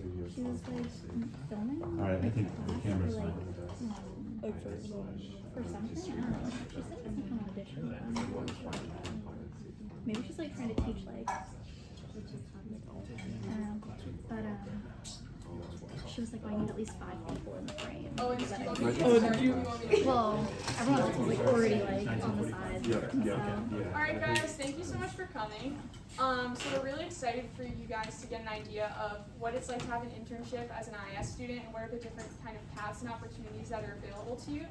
She was like filming. Alright, I think the camera's for, fine. for something. I don't know. She said it doesn't come audition. Maybe she's like trying to teach like I don't know. But she was like, well, I need at least 5 people in the frame. Oh, Did you want me to? well, everyone else was like already like on the side. Alright guys, thank you so much for coming. So we're really excited for you guys to get an idea of what it's like to have an internship as an IS student and what are the different kind of paths and opportunities that are available to you.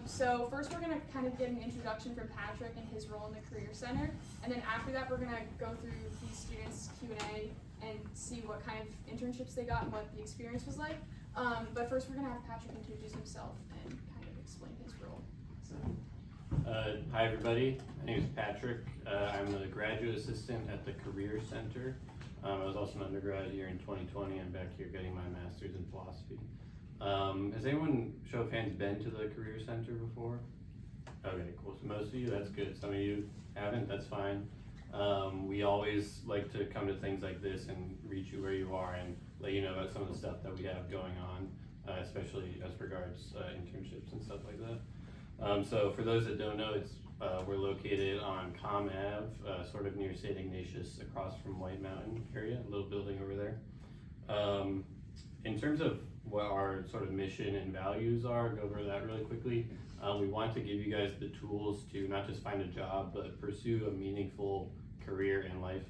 So first we're going to kind of get an introduction from Patrick and his role in the Career Center, and then after that we're going to go through these students' Q&A and see what kind of internships they got and what the experience was like. But first we're going to have Patrick introduce himself and kind of explain his role. So. Hi everybody, my name is Patrick. I'm a graduate assistant at the Career Center. I was also an undergrad here in 2020. I'm back here getting my master's in philosophy. Has anyone, show of hands, been to the Career Center before? Okay, cool. So most of you, that's good. Some of you haven't, that's fine. We always like to come to things like this and reach you where you are and let you know about some of the stuff that we have going on, especially as regards internships and stuff like that. So for those that don't know, we're located on Com Ave, sort of near St. Ignatius, across from White Mountain area, a little building over there. In terms of what our sort of mission and values are, go over that really quickly. We want to give you guys the tools to not just find a job, but pursue a meaningful career in life.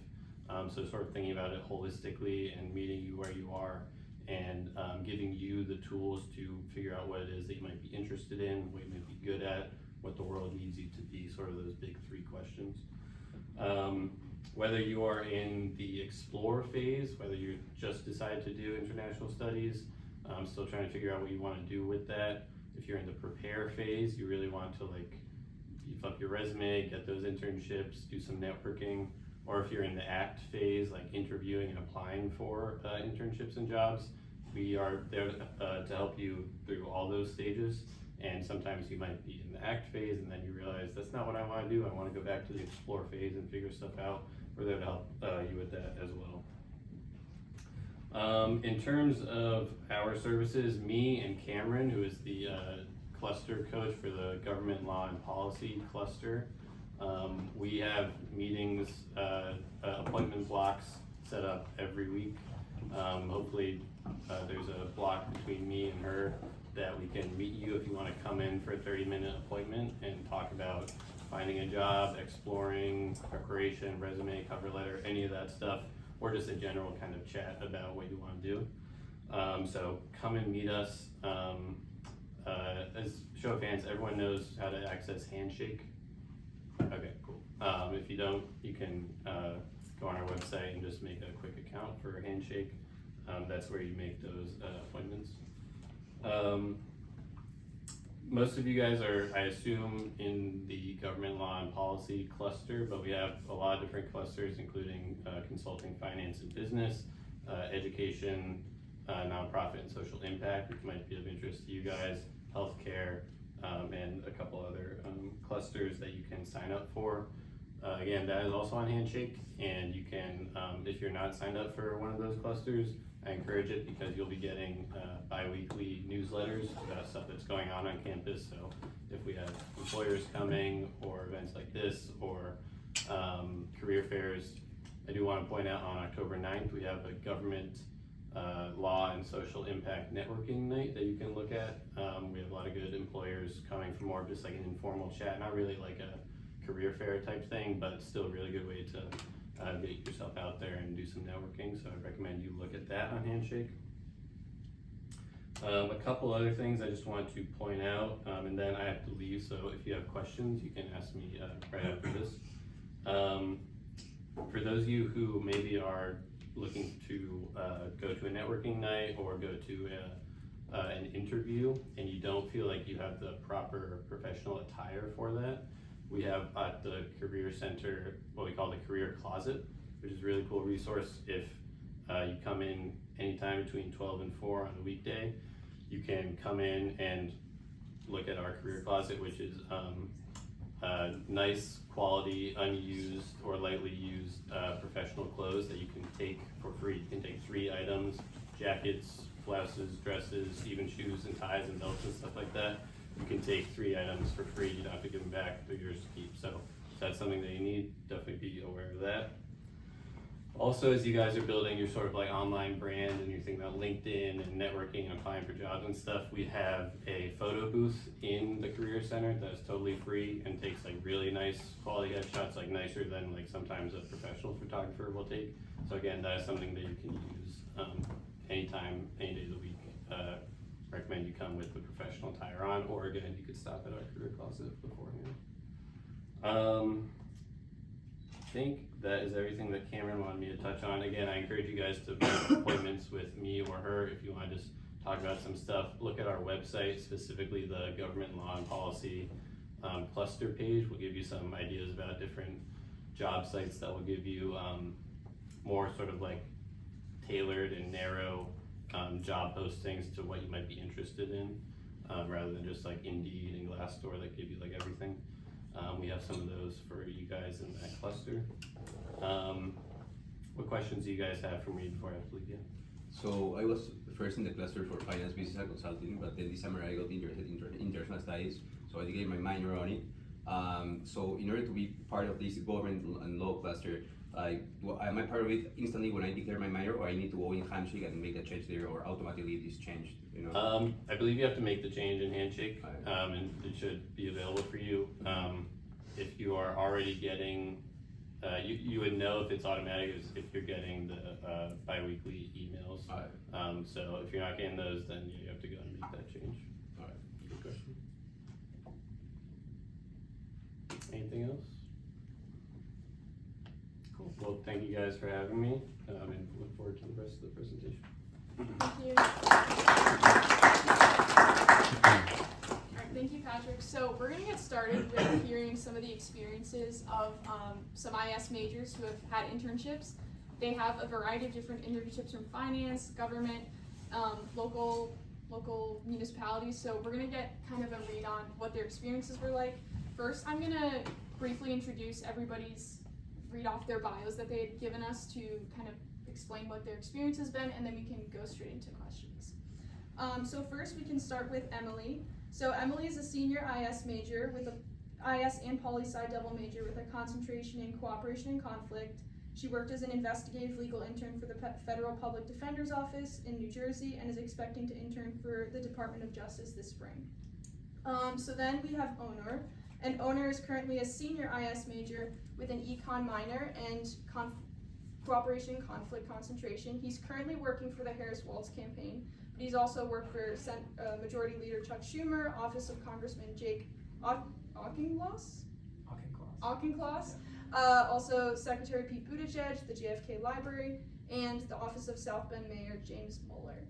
So sort of thinking about it holistically and meeting you where you are and giving you the tools to figure out what it is that you might be interested in, what you might be good at, what the world needs you to be, sort of those big 3 questions. Whether you are in the explore phase, whether you just decided to do international studies, still trying to figure out what you want to do with that. If you're in the prepare phase, you really want to like beef up your resume, get those internships, do some networking. Or if you're in the act phase, like interviewing and applying for internships and jobs, we are there to help you through all those stages. And sometimes you might be in the act phase and then you realize that's not what I want to do. I want to go back to the explore phase and figure stuff out. We're there to help you with that as well. In terms of our services, me and Cameron, who is the cluster coach for the government law and policy cluster, we have meetings, appointment blocks set up every week. Hopefully there's a block between me and her that we can meet you if you want to come in for a 30-minute appointment and talk about finding a job, exploring, preparation, resume, cover letter, any of that stuff, or just a general kind of chat about what you want to do. So come and meet us. As show of hands, everyone knows how to access Handshake. Okay, cool. If you don't, you can go on our website and just make a quick account for Handshake. That's where you make those appointments. Most of you guys are, I assume, in the government law and policy cluster, but we have a lot of different clusters, including consulting, finance, and business, education, nonprofit, and social impact, which might be of interest to you guys, healthcare, and a couple other clusters that you can sign up for. Again, that is also on Handshake, and you can, if you're not signed up for one of those clusters, I encourage it because you'll be getting bi-weekly newsletters about stuff that's going on campus. So if we have employers coming or events like this or career fairs, I do want to point out on October 9th, we have a government law and social impact networking night that you can look at. We have a lot of good employers coming for more of just like an informal chat, not really like a career fair type thing, but still a really good way to get yourself out there and do some networking. So I recommend you look at that on Handshake. A couple other things I just want to point out, and then I have to leave, so if you have questions, you can ask me right after this. For those of you who maybe are looking to go to a networking night or go to an interview and you don't feel like you have the proper professional attire for that, we have at the Career Center what we call the Career Closet, which is a really cool resource. If you come in anytime between 12 and 4 on a weekday, you can come in and look at our Career Closet, which is nice quality, unused or lightly used professional clothes that you can take for free. You can take 3 items jackets, blouses, dresses, even shoes and ties and belts and stuff like that. You can take 3 items for free. You don't have to give them back. They're yours to keep. So if that's something that you need, definitely be aware of that. Also, as you guys are building your sort of like online brand and you're thinking about LinkedIn and networking and applying for jobs and stuff, we have a photo booth in the Career Center that's totally free and takes like really nice quality headshots, like nicer than like sometimes a professional photographer will take. So again, that is something that you can use anytime, any day of the week. Recommend you come with a professional attire on, or again, you could stop at our career closet beforehand. I think that is everything that Cameron wanted me to touch on. Again, I encourage you guys to make appointments with me or her if you want to just talk about some stuff. Look at our website, specifically the government law and policy cluster page. Will give you some ideas about different job sites that will give you more sort of like tailored and narrow job postings to what you might be interested in, rather than just like Indeed and Glassdoor that give you like everything. We have some of those for you guys in that cluster. What questions do you guys have for me before I have to leave you? So I was first in the cluster for finance, business, and consulting, but then this summer I got interested in international studies, so I did my minor on it. So in order to be part of this government and law cluster, am I part of it instantly when I declare my minor, or I need to go in Handshake and make a change there, or automatically it is changed? You know? I believe you have to make the change in Handshake, and it should be available for you. If you are already getting, you would know if it's automatic if you're getting the bi-weekly emails. So if you're not getting those, then you have to go and make that change. All right. Good question. Anything else? Cool. Well, thank you guys for having me, and look forward to the rest of the presentation. Thank you. Alright, thank you, Patrick. So we're going to get started with hearing some of the experiences of some IS majors who have had internships. They have a variety of different internships from finance, government, local municipalities. So we're going to get kind of a read on what their experiences were like. First, I'm going to briefly introduce read off their bios that they had given us to kind of explain what their experience has been, and then we can go straight into questions. So first we can start with Emily. So Emily is a senior IS major with a IS and poli-sci double major with a concentration in cooperation and conflict. She worked as an investigative legal intern for the Federal Public Defender's Office in New Jersey and is expecting to intern for the Department of Justice this spring. So then we have Onur. And Onur is currently a senior IS major with an econ minor and cooperation and conflict concentration. He's currently working for the Harris-Walz campaign, but he's also worked for Majority Leader Chuck Schumer, Office of Congressman Jake Auchincloss, also Secretary Pete Buttigieg, the JFK Library, and the Office of South Bend Mayor James Mueller.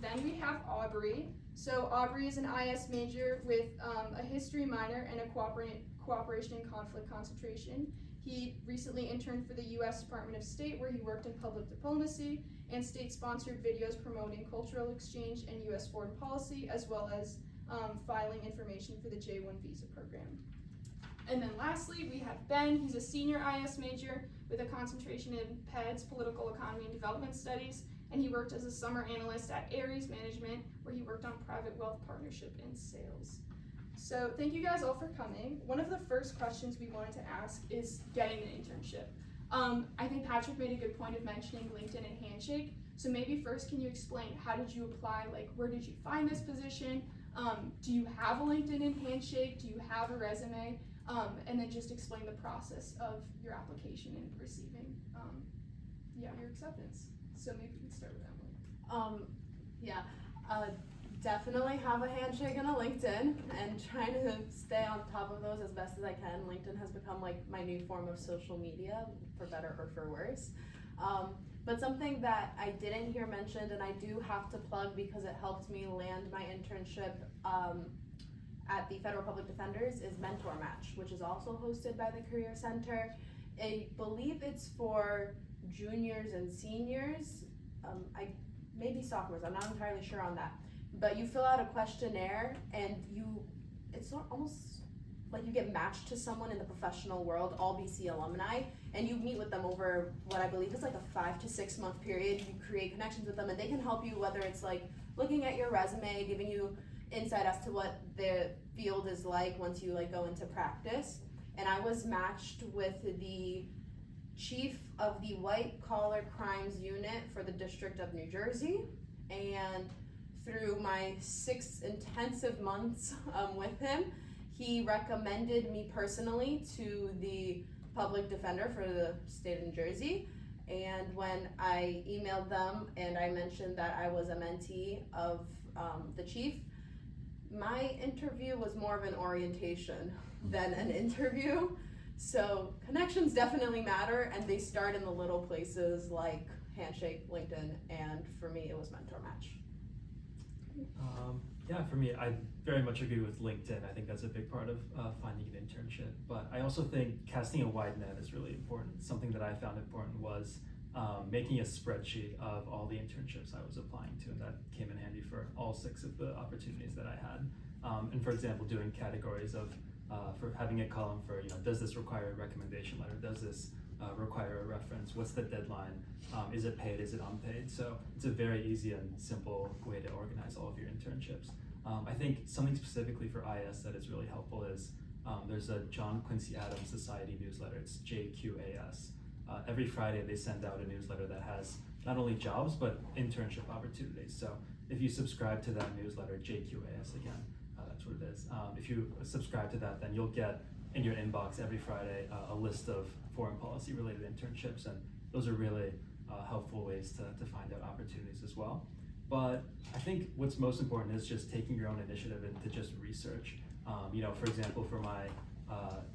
Then we have Aubrey. So Aubrey is an IS major with a history minor and a cooperation and conflict concentration. He recently interned for the U.S. Department of State, where he worked in public diplomacy and state-sponsored videos promoting cultural exchange and U.S. foreign policy, as well as filing information for the J-1 visa program. And then lastly, we have Ben. He's a senior IS major with a concentration in PEDS, Political Economy and Development Studies, and he worked as a summer analyst at Ares Management, where he worked on private wealth partnership and sales. So thank you guys all for coming. One of the first questions we wanted to ask is getting an internship. I think Patrick made a good point of mentioning LinkedIn and Handshake. So maybe first, can you explain how did you apply? Like, where did you find this position? Do you have a LinkedIn and Handshake? Do you have a resume? And then just explain the process of your application and receiving your acceptance. So maybe we can start with Emily. Definitely have a Handshake and a LinkedIn, and trying to stay on top of those as best as I can. LinkedIn has become like my new form of social media, for better or for worse. But something that I didn't hear mentioned, and I do have to plug because it helped me land my internship at the Federal Public Defenders, is Mentor Match, which is also hosted by the Career Center. I believe it's for juniors and seniors, maybe sophomores, I'm not entirely sure on that. But you fill out a questionnaire, and it's almost like you get matched to someone in the professional world, all BC alumni, and you meet with them over what I believe is like a 5 to 6 month period. You create connections with them, and they can help you, whether it's like looking at your resume, giving you insight as to what the field is like once you like go into practice. And I was matched with the chief of the white collar crimes unit for the District of New Jersey, and through my 6 intensive months with him, he recommended me personally to the public defender for the state of New Jersey. And when I emailed them and I mentioned that I was a mentee of the chief, my interview was more of an orientation than an interview. So connections definitely matter, and they start in the little places like Handshake, LinkedIn, and for me it was Mentor Match. Yeah, for me, I very much agree with LinkedIn. I think that's a big part of finding an internship. But I also think casting a wide net is really important. Something that I found important was making a spreadsheet of all the internships I was applying to, and that came in handy for all 6 of the opportunities that I had. And for example, doing categories of, for having a column for, does this require a recommendation letter? Does this require a reference? What's the deadline? Is it paid? Is it unpaid? So it's a very easy and simple way to organize all of your internships. I think something specifically for IS that is really helpful is there's a John Quincy Adams Society newsletter. It's JQAS. Every Friday they send out a newsletter that has not only jobs but internship opportunities. So if you subscribe to that newsletter, JQAS again, that's what it is. If you subscribe to that, then you'll get in your inbox every Friday a list of foreign policy related internships, and those are really helpful ways to find out opportunities as well. But I think what's most important is just taking your own initiative and to just research. For example, for my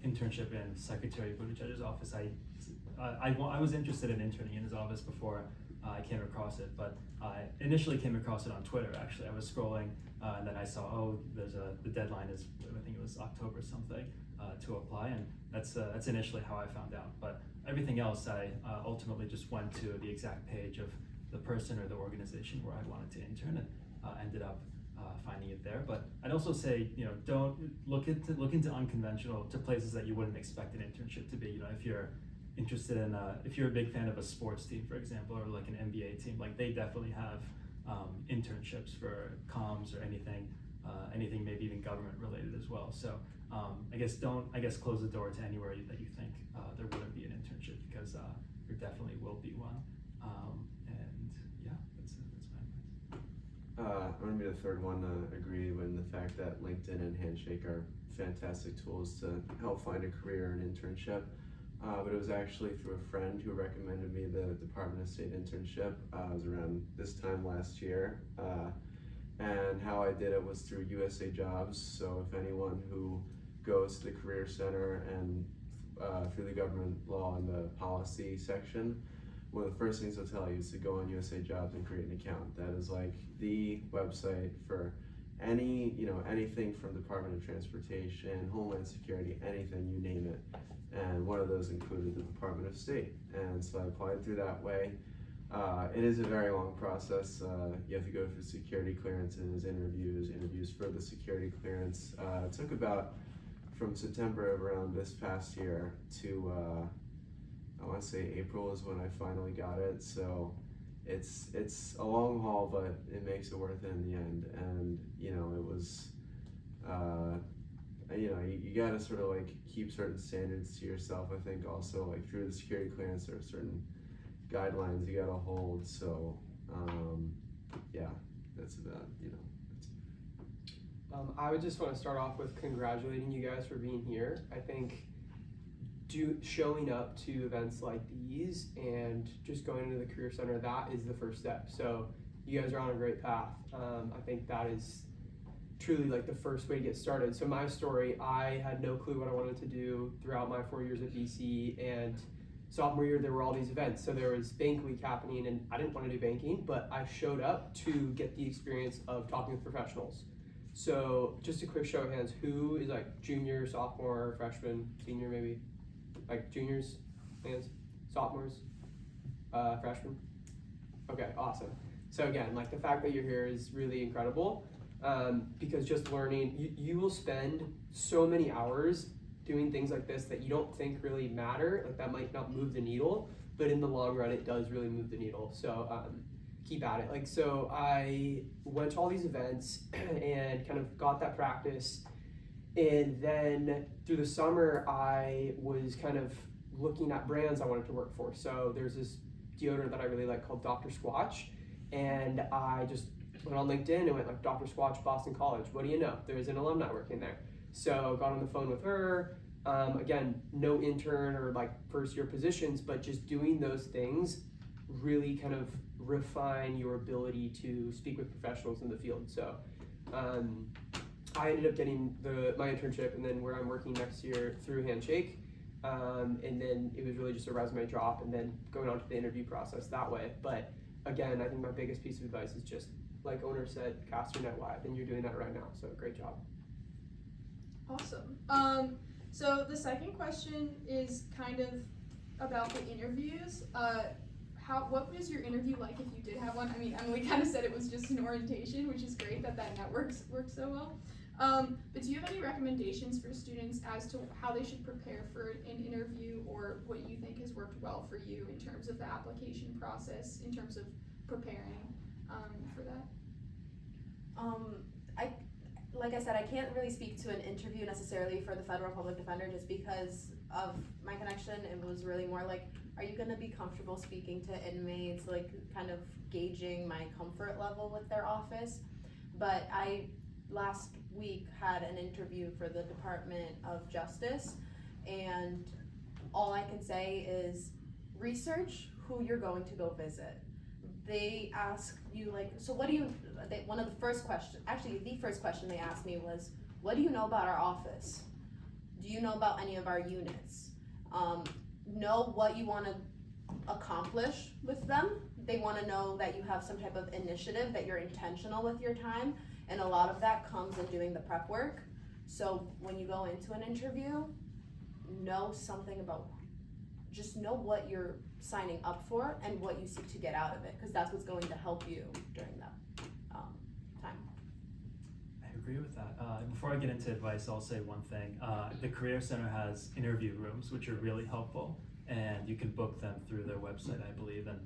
internship in Secretary Buttigieg's office, I was interested in interning in his office before I came across it, but I initially came across it on Twitter. Actually, I was scrolling and then I saw, the deadline is, I think it was October something, to apply, and that's initially how I found out. But everything else, I ultimately just went to the exact page of the person or the organization where I wanted to intern, and ended up finding it there. But I'd also say, don't look into unconventional, to places that you wouldn't expect an internship to be. If you're interested in, if you're a big fan of a sports team, for example, or like an NBA team, like they definitely have internships for comms or anything maybe even government related as well. So I guess close the door to anywhere that you think there wouldn't be an internship, because there definitely will be one. And yeah, that's my advice. I'm gonna be the third one to agree with the fact that LinkedIn and Handshake are fantastic tools to help find a career and internship. But it was actually through a friend who recommended me the Department of State internship. It was around this time last year. And how I did it was through USA Jobs. So if anyone who goes to the Career Center and through the government law and the policy section, one of the first things they'll tell you is to go on USA Jobs and create an account. That is like the website for anything from Department of Transportation, Homeland Security, anything, you name it. And one of those included the Department of State. And so I applied through that way. It is a very long process. You have to go through security clearances, interviews for the security clearance. It took about from September of around this past year to I want to say April is when I finally got it. So it's a long haul, but it makes it worth it in the end. And it was you got to sort of like keep certain standards to yourself. I think also like through the security clearance there are certain guidelines you got to hold. So yeah, that's about I would just want to start off with congratulating you guys for being here. I think showing up to events like these and just going into the Career Center, that is the first step. So you guys are on a great path. I think that is truly like the first way to get started. So my story, I had no clue what I wanted to do throughout my 4 years at BC, and sophomore year there were all these events. So there was Bank Week happening, and I didn't want to do banking, but I showed up to get the experience of talking with professionals. So just a quick show of hands, who is like junior, sophomore, freshman, senior maybe? Like juniors, hands, sophomores, freshmen? Okay, awesome. So again, like the fact that you're here is really incredible. because just learning, you will spend so many hours doing things like this that you don't think really matter, like that might not move the needle, but in the long run it does really move the needle. So keep at it. Like, so I went to all these events and kind of got that practice, and then through the summer I was kind of looking at brands I wanted to work for. So there's this deodorant that I really like called Dr. Squatch, and I just went on LinkedIn and went like, Dr. Squatch, Boston College, what do you know? There's an alumni working there. So got on the phone with her. Again, no intern or like first year positions, but just doing those things really kind of refine your ability to speak with professionals in the field. So I ended up getting my internship, and then where I'm working next year through Handshake. And then it was really just a resume drop and then going on to the interview process that way. But again, I think my biggest piece of advice is just, like owner said, cast your net wide, and you're doing that right now, so great job. Awesome. So the second question is kind of about the interviews. What was your interview like if you did have one? I mean, Emily kind of said it was just an orientation, which is great that networks works so well. But do you have any recommendations for students as to how they should prepare for an interview, or what you think has worked well for you in terms of the application process, in terms of preparing for that? Like I said, I can't really speak to an interview necessarily for the federal public defender just because of my connection. It was really more like, are you gonna be comfortable speaking to inmates, like kind of gauging my comfort level with their office. But I last week had an interview for the Department of Justice, and all I can say is research who you're going to go visit. They ask you like, so what do you, one of the first questions, actually the first question they asked me was, what do you know about our office? Do you know about any of our units? Know what you want to accomplish with them. They want to know that you have some type of initiative, that you're intentional with your time, and a lot of that comes in doing the prep work. So when you go into an interview, know something about, just know what you're signing up for and what you seek to get out of it, because that's what's going to help you during that time. I agree with that. Before I get into advice, I'll say one thing. The Career Center has interview rooms, which are really helpful, and you can book them through their website, I believe. And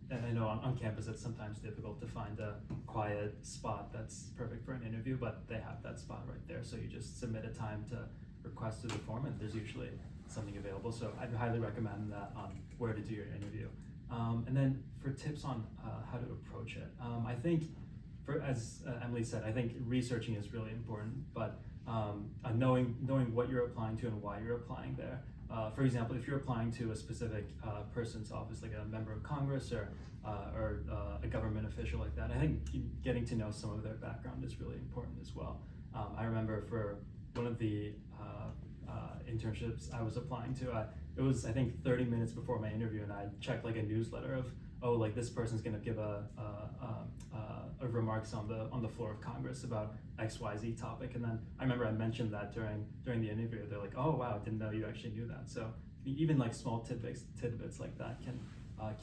and I know on campus it's sometimes difficult to find a quiet spot that's perfect for an interview, but they have that spot right there. So you just submit a time to request through the form, and there's usually something available. So I'd highly recommend that on where to do your interview. And then for tips on how to approach it, I think, as Emily said, I think researching is really important, but knowing what you're applying to and why you're applying there. For example, if you're applying to a specific person's office, like a member of Congress or a government official like that, I think getting to know some of their background is really important as well. I remember for one of the internships I was applying to, it was I think 30 minutes before my interview, and I checked like a newsletter of, oh, like this person's gonna give a remarks on the floor of Congress about XYZ topic, and then I remember I mentioned that during the interview. They're like, oh wow, didn't know you actually knew that. So even like small tidbits like that can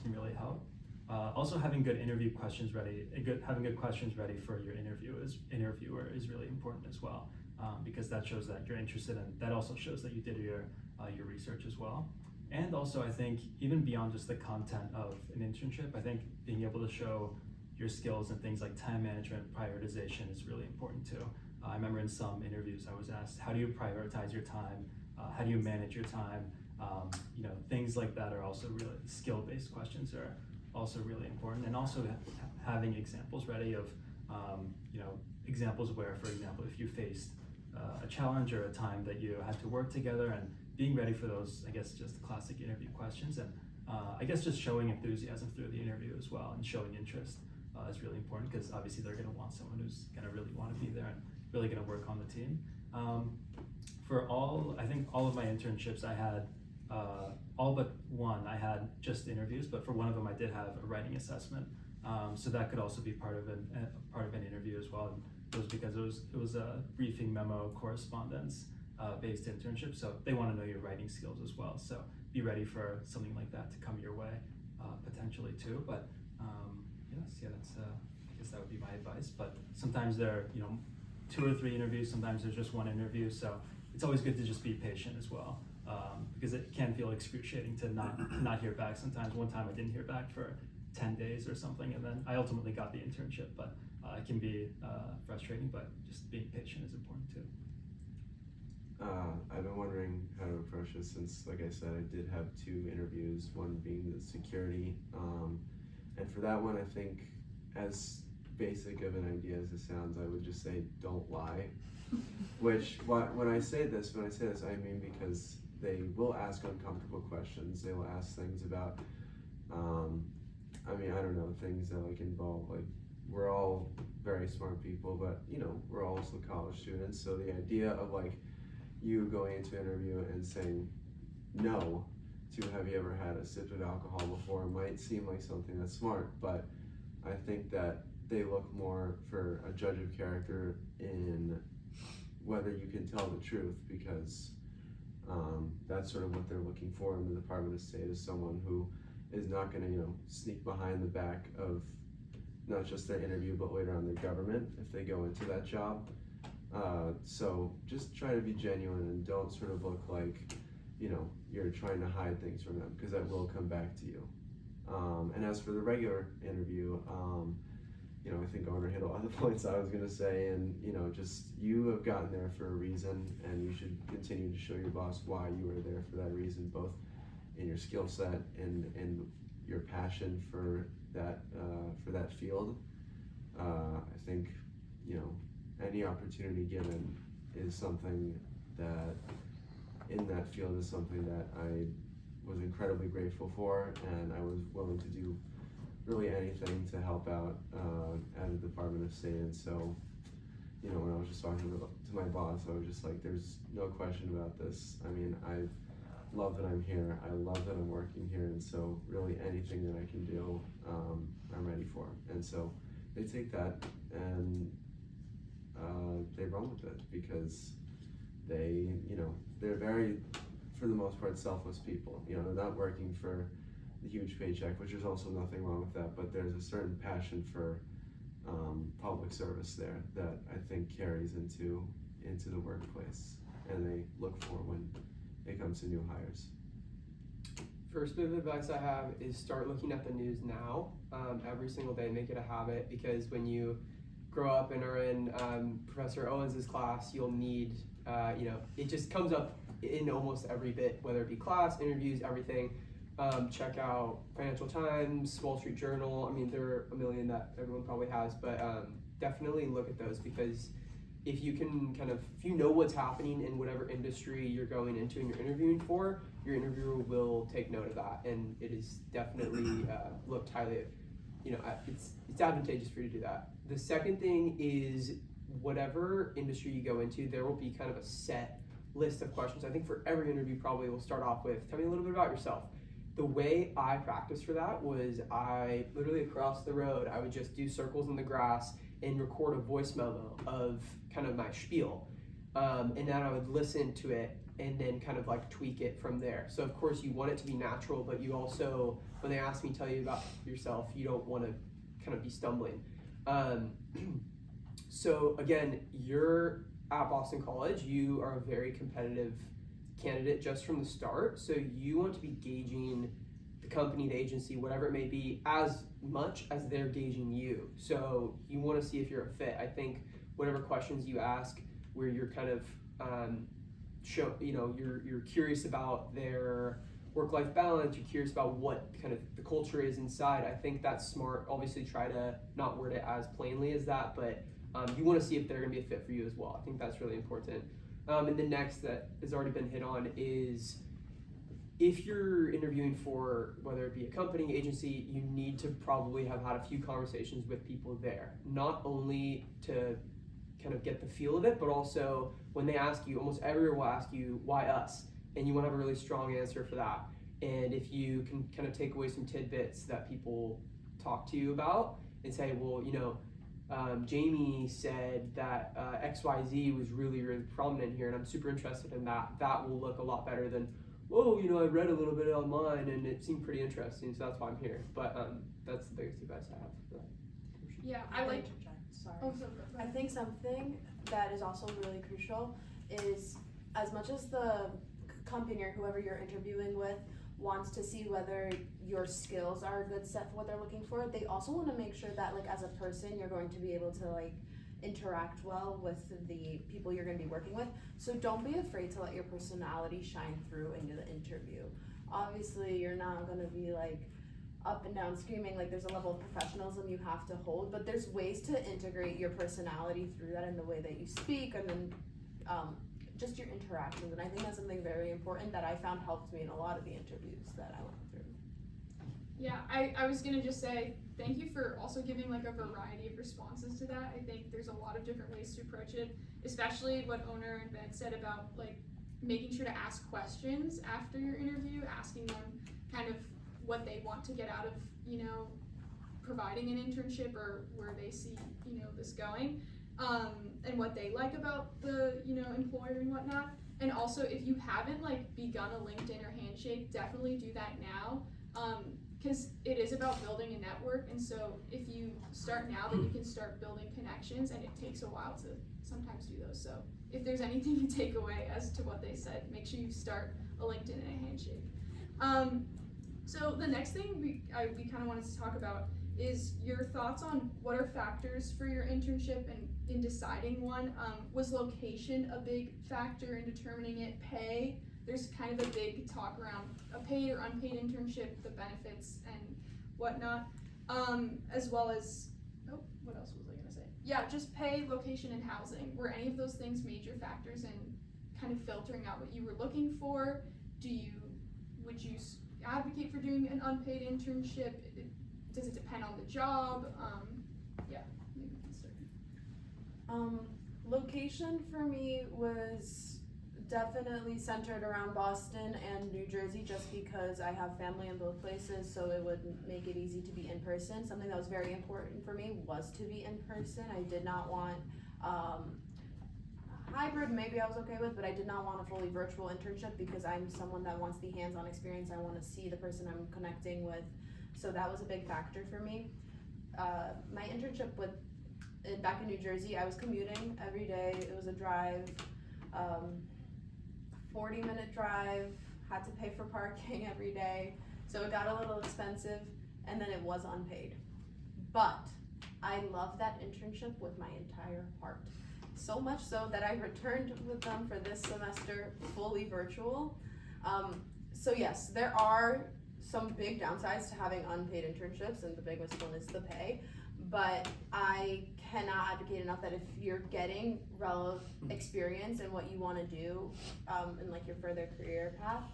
really help. Also, having good interview questions ready, having good questions ready for your interviewer is really important as well, because that shows that you're interested, and that also shows that you did your research as well. And also, I think even beyond just the content of an internship, I think being able to show your skills and things like time management, prioritization is really important too. I remember in some interviews I was asked, how do you prioritize your time? How do you manage your time? Things like that are also really skill-based questions are also really important. And also having examples ready of, examples where, for example, if you faced a challenge or a time that you had to work together, and being ready for those, I guess, just classic interview questions, and I guess just showing enthusiasm through the interview as well, and showing interest is really important, because obviously they're going to want someone who's going to really want to be there and really going to work on the team. I think all of my internships I had, all but one, I had just interviews, but for one of them I did have a writing assessment. So that could also be part of an interview as well. And it was because it was a briefing memo correspondence based internship, so they want to know your writing skills as well. So be ready for something like that to come your way potentially too. But I guess That would be my advice. But sometimes there are, 2 or 3 interviews, sometimes there's just 1 interview. So it's always good to just be patient as well, because it can feel excruciating to not hear back. Sometimes one time I didn't hear back for 10 days or something, and then I ultimately got the internship, but it can be frustrating, but just being patient is important too. I've been wondering how to approach this since, like I said, I did have 2 interviews, one being the security, and for that one, I think as basic of an idea as it sounds, I would just say don't lie. Which, when I say this, I mean because they will ask uncomfortable questions. They will ask things about, I don't know, things that like involve, like, we're all very smart people, but we're also college students. So the idea of like you going into an interview and saying no to have you ever had a sip of alcohol before might seem like something that's smart, but I think that they look more for a judge of character in whether you can tell the truth, because that's sort of what they're looking for in the Department of State, is someone who is not going to sneak behind the back of not just their interview but later on their government if they go into that job. So just try to be genuine and don't sort of look like you're trying to hide things from them, because that will come back to you. And as for the regular interview, I think Garner hit a lot of the points I was going to say, and just you have gotten there for a reason, and you should continue to show your boss why you were there for that reason, both in your skill set and your passion for that field. I think any opportunity given is something that in that field is something that I was incredibly grateful for, and I was willing to do really anything to help out at the Department of State. And so, when I was just talking to my boss, I was just like, there's no question about this. I love that I'm here. I love that I'm working here. And so really anything that I can do, I'm ready for. And so they take that and they run with it, because they're very, for the most part, selfless people. They're not working for the huge paycheck, which is also nothing wrong with that, but there's a certain passion for public service there that I think carries into the workplace, and they look for when it comes to new hires. First bit of advice I have is start looking at the news now, every single day. Make it a habit, because when you grow up and are in Professor Owens' class, you'll need, it just comes up in almost every bit, whether it be class, interviews, everything. Check out Financial Times, Wall Street Journal. There are a million that everyone probably has, but definitely look at those, because if you can if you know what's happening in whatever industry you're going into and you're interviewing for, your interviewer will take note of that, and it is definitely looked highly, it's advantageous for you to do that. The second thing is, whatever industry you go into, there will be kind of a set list of questions. I think for every interview probably we'll start off with, tell me a little bit about yourself. The way I practiced for that was I literally across the road, I would just do circles in the grass and record a voice memo of kind of my spiel. And then I would listen to it and then kind of like tweak it from there. So of course you want it to be natural, but you also, when they ask me to tell you about yourself, you don't want to kind of be stumbling. So again, you're at Boston College, you are a very competitive candidate just from the start, so you want to be gauging the company, the agency, whatever it may be, as much as they're gauging you. So you want to see if you're a fit. I think whatever questions you ask, where you're kind of you're curious about their work-life balance, you're curious about what kind of the culture is inside, I think that's smart. Obviously try to not word it as plainly as that, but you want to see if they're going to be a fit for you as well. I think that's really important. And the next that has already been hit on is, if you're interviewing for whether it be a company, agency, you need to probably have had a few conversations with people there, not only to kind of get the feel of it, but also when they ask you, almost everyone will ask you, why us? And you want to have a really strong answer for that. And if you can kind of take away some tidbits that people talk to you about and say, well, Jamie said that XYZ was really, really prominent here, and I'm super interested in that. That will look a lot better than, whoa, I read a little bit online and it seemed pretty interesting, so that's why I'm here. But that's the biggest advice I have for that. Yeah, I like. Sorry. Oh, so go I ahead. think something that is also really crucial is as much as the company or whoever you're interviewing with wants to see whether your skills are a good set for what they're looking for, they also want to make sure that like as a person you're going to be able to like interact well with the people you're going to be working with. So don't be afraid to let your personality shine through into the interview. Obviously you're not going to be like up and down screaming, like there's a level of professionalism you have to hold, but there's ways to integrate your personality through that in the way that you speak and then just your interactions. And I think that's something very important that I found helped me in a lot of the interviews that I went through. Yeah, I was gonna just say thank you for also giving like a variety of responses to that. I think there's a lot of different ways to approach it, especially what Owner and Ben said about like making sure to ask questions after your interview, asking them kind of what they want to get out of, you know, providing an internship or where they see, you know, this going, and what they like about the, you know, employer and whatnot. And also if you haven't like begun a LinkedIn or Handshake, definitely do that now. Because it is about building a network, and so if you start now, then you can start building connections, and it takes a while to sometimes do those. So if there's anything you take away as to what they said, make sure you start a LinkedIn and a Handshake. So the next thing we kind of wanted to talk about is your thoughts on what are factors for your internship, and in deciding one. Was location a big factor in determining it? Pay? There's kind of a big talk around a paid or unpaid internship, the benefits and whatnot, as well as, oh, what else was I gonna say? Yeah, just pay, location, and housing. Were any of those things major factors in kind of filtering out what you were looking for? Would you advocate for doing an unpaid internship? Does it depend on the job? Yeah, maybe we can start. Location for me was definitely centered around Boston and New Jersey just because I have family in both places, so it would make it easy to be in person. Something that was very important for me was to be in person. I did not want hybrid, maybe I was okay with, but I did not want a fully virtual internship because I'm someone that wants the hands-on experience. I want to see the person I'm connecting with, so that was a big factor for me. My internship back in New Jersey, I was commuting every day. It was a drive, 40-minute drive, had to pay for parking every day, so it got a little expensive, and then it was unpaid. But I loved that internship with my entire heart. So much so that I returned with them for this semester fully virtual. So yes, there are some big downsides to having unpaid internships, and the biggest one is the pay. But I cannot advocate enough that if you're getting relevant experience in what you want to do, in like your further career path,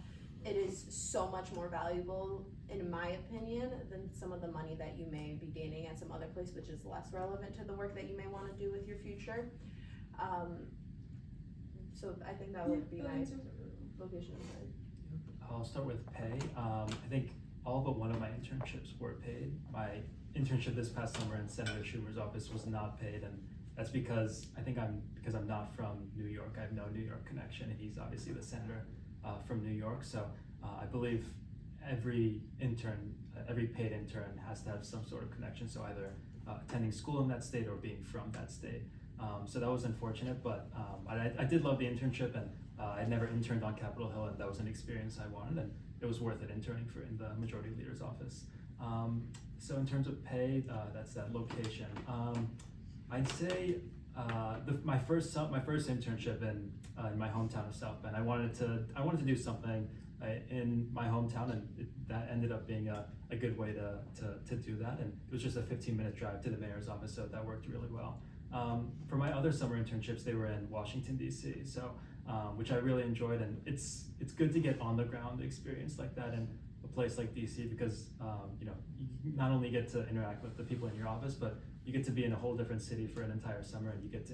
it is so much more valuable, in my opinion, than some of the money that you may be gaining at some other place, which is less relevant to the work that you may want to do with your future. So I think that would be my location. I'll start with pay. I think all but one of my internships were paid. My internship this past summer in Senator Schumer's office was not paid, and that's because I'm not from New York. I have no New York connection, and he's obviously the senator from New York. So I believe every paid intern has to have some sort of connection. So either attending school in that state or being from that state. So that was unfortunate, but I did love the internship, and I never interned on Capitol Hill, and that was an experience I wanted, and it was worth it interning in the majority leader's office. So in terms of pay, that's that location. I'd say my first internship in my hometown of South Bend. I wanted to do something in my hometown, and that ended up being a good way to do that. And it was just a 15-minute drive to the mayor's office, so that worked really well. For my other summer internships, they were in Washington D.C. So which I really enjoyed, and it's good to get on the ground experience like that in a place like DC because you not only get to interact with the people in your office, but you get to be in a whole different city for an entire summer, and you get to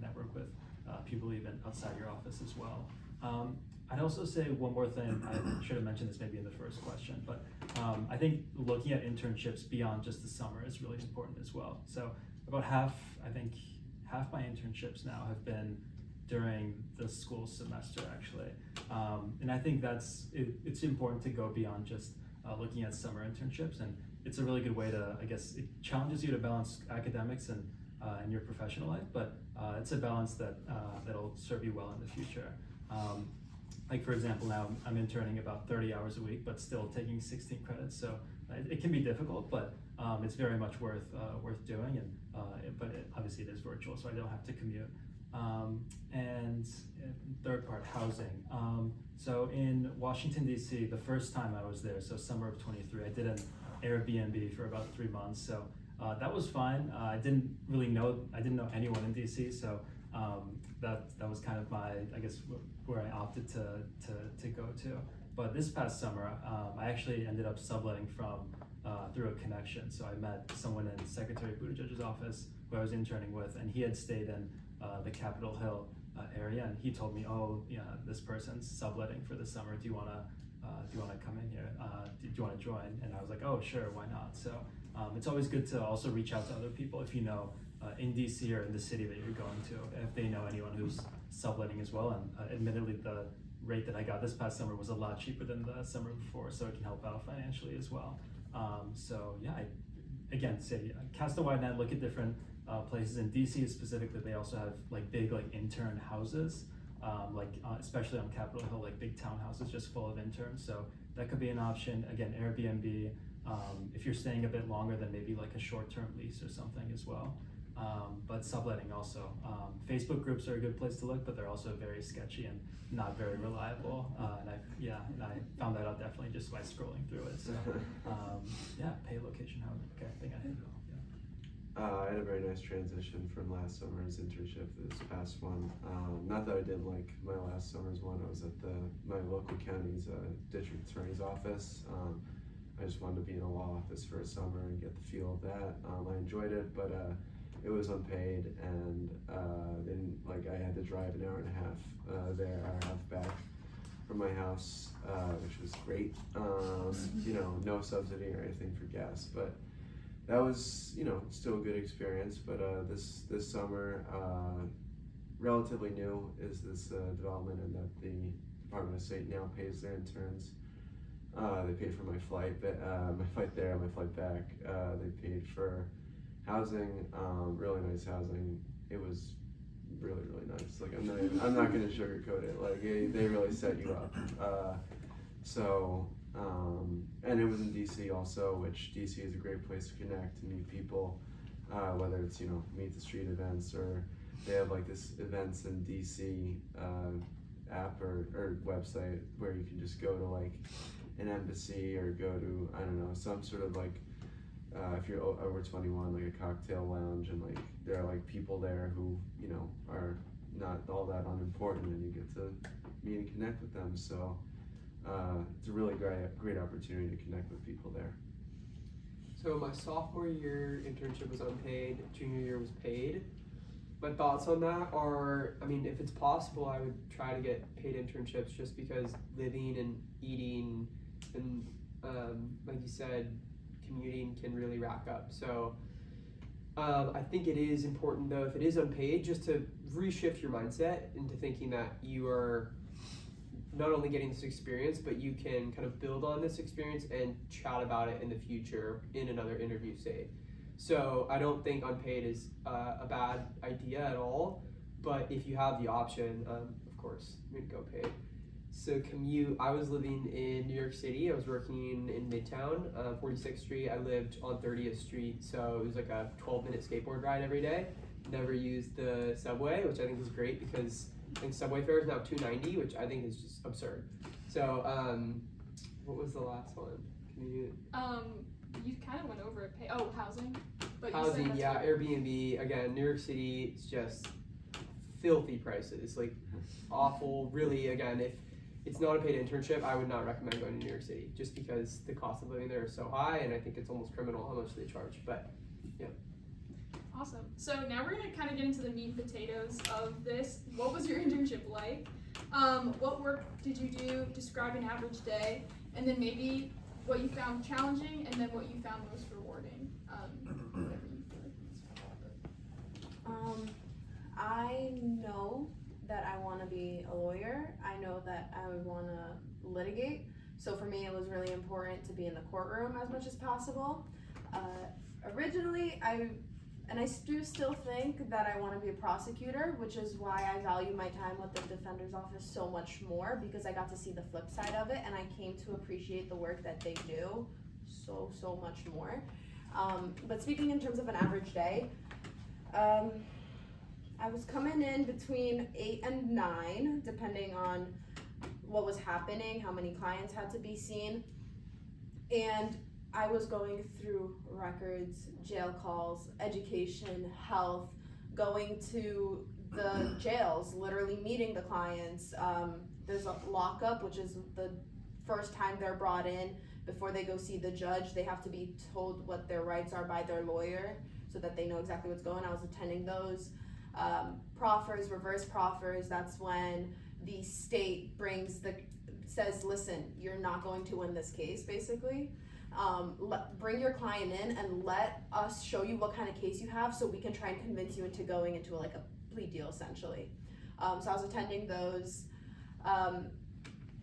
network with people even outside your office as well. I'd also say one more thing. I should have mentioned this maybe in the first question, but I think looking at internships beyond just the summer is really important as well. So about half my internships now have been during the school semester actually. And I think it's important to go beyond just looking at summer internships, and it's a really good way to, I guess, it challenges you to balance academics and your professional life, but it's a balance that'll serve you well in the future. Like for example, now I'm interning about 30 hours a week, but still taking 16 credits. So it can be difficult, but it's very much worth doing. And obviously it is virtual, so I don't have to commute. And third part, housing. So in Washington D.C., the first time I was there, so summer of 23, I did an Airbnb for about 3 months. So that was fine. I didn't know anyone in D.C. So that was kind of I guess where I opted to go to. But this past summer, I actually ended up subletting through a connection. So I met someone in Secretary Buttigieg's office who I was interning with, and he had stayed in the Capitol Hill area, and he told me, oh, yeah, this person's subletting for the summer. Do you wanna come in here? Do you wanna join? And I was like, oh, sure, why not? So it's always good to also reach out to other people if you know in DC or in the city that you're going to, if they know anyone who's subletting as well. And admittedly, the rate that I got this past summer was a lot cheaper than the summer before, so it can help out financially as well. So yeah, again, say cast a wide net, look at different places. In DC specifically, they also have big intern houses, especially on Capitol Hill, big townhouses just full of interns. So that could be an option. Again, Airbnb, if you're staying a bit longer, then maybe a short-term lease or something as well. But subletting also. Facebook groups are a good place to look, but they're also very sketchy and not very reliable. And I found that out definitely just by scrolling through it. So pay location, I think I hit it all. I had a very nice transition from last summer's internship to this past one. Not that I didn't like my last summer's one. I was at my local county's district attorney's office. I just wanted to be in a law office for a summer and get the feel of that. I enjoyed it, but it was unpaid, and then I had to drive an hour and a half there, hour and a half back from my house, which was great. No subsidy or anything for gas, but that was still a good experience. But this summer, relatively new is this development in that the Department of State now pays their interns. They paid for my flight, my flight there, my flight back. They paid for housing, really nice housing. It was really, really nice. I'm not gonna sugarcoat it. They really set you up. And it was in DC also, which DC is a great place to connect, to meet people, whether it's meet the street events, or they have this events in DC app or website where you can just go to an embassy, or go to, I don't know, some sort of if you're over 21, a cocktail lounge, and there are people there who are not all that unimportant, and you get to meet and connect with them. So it's a really great opportunity to connect with people there. So my sophomore year internship was unpaid, junior year was paid. My thoughts on that are, if it's possible, I would try to get paid internships, just because living and eating and like you said, commuting can really rack up. So I think it is important, though, if it is unpaid, just to reshift your mindset into thinking that you are not only getting this experience, but you can kind of build on this experience and chat about it in the future in another interview state. So I don't think unpaid is a bad idea at all, but if you have the option, of course, I'm gonna go paid. So commute, I was living in New York City. I was working in Midtown, 46th Street. I lived on 30th Street, so it was a 12-minute skateboard ride every day. Never used the subway, which I think is great, because I think subway fare is now $2.90, which I think is just absurd. So what was the last one? Commute. You kind of went over it. Housing. But Housing, yeah, Airbnb. Again, New York City, it's just filthy prices, awful. Really, again, if it's not a paid internship, I would not recommend going to New York City, just because the cost of living there is so high, and I think it's almost criminal how much they charge. But yeah. Awesome. So now we're gonna kind of get into the meat and potatoes of this. What was your internship like? What work did you do? Describe an average day, and then maybe what you found challenging, and then what you found most rewarding. Whatever you feel like. I know that I want to be a lawyer. I know that I would want to litigate. So for me, it was really important to be in the courtroom as much as possible. Originally, I do still think that I want to be a prosecutor, which is why I value my time with the defender's office so much more, because I got to see the flip side of it and I came to appreciate the work that they do so much more. But speaking in terms of an average day, I was coming in between 8 and 9, depending on what was happening, how many clients had to be seen, and I was going through records, jail calls, education, health, going to the jails, literally meeting the clients. There's a lockup, which is the first time they're brought in before they go see the judge. They have to be told what their rights are by their lawyer so that they know exactly what's going on. I was attending those. Proffers, reverse proffers, that's when the state says, listen, you're not going to win this case, basically. Bring your client in and let us show you what kind of case you have so we can try and convince you into going into a plea deal, essentially. So I was attending those.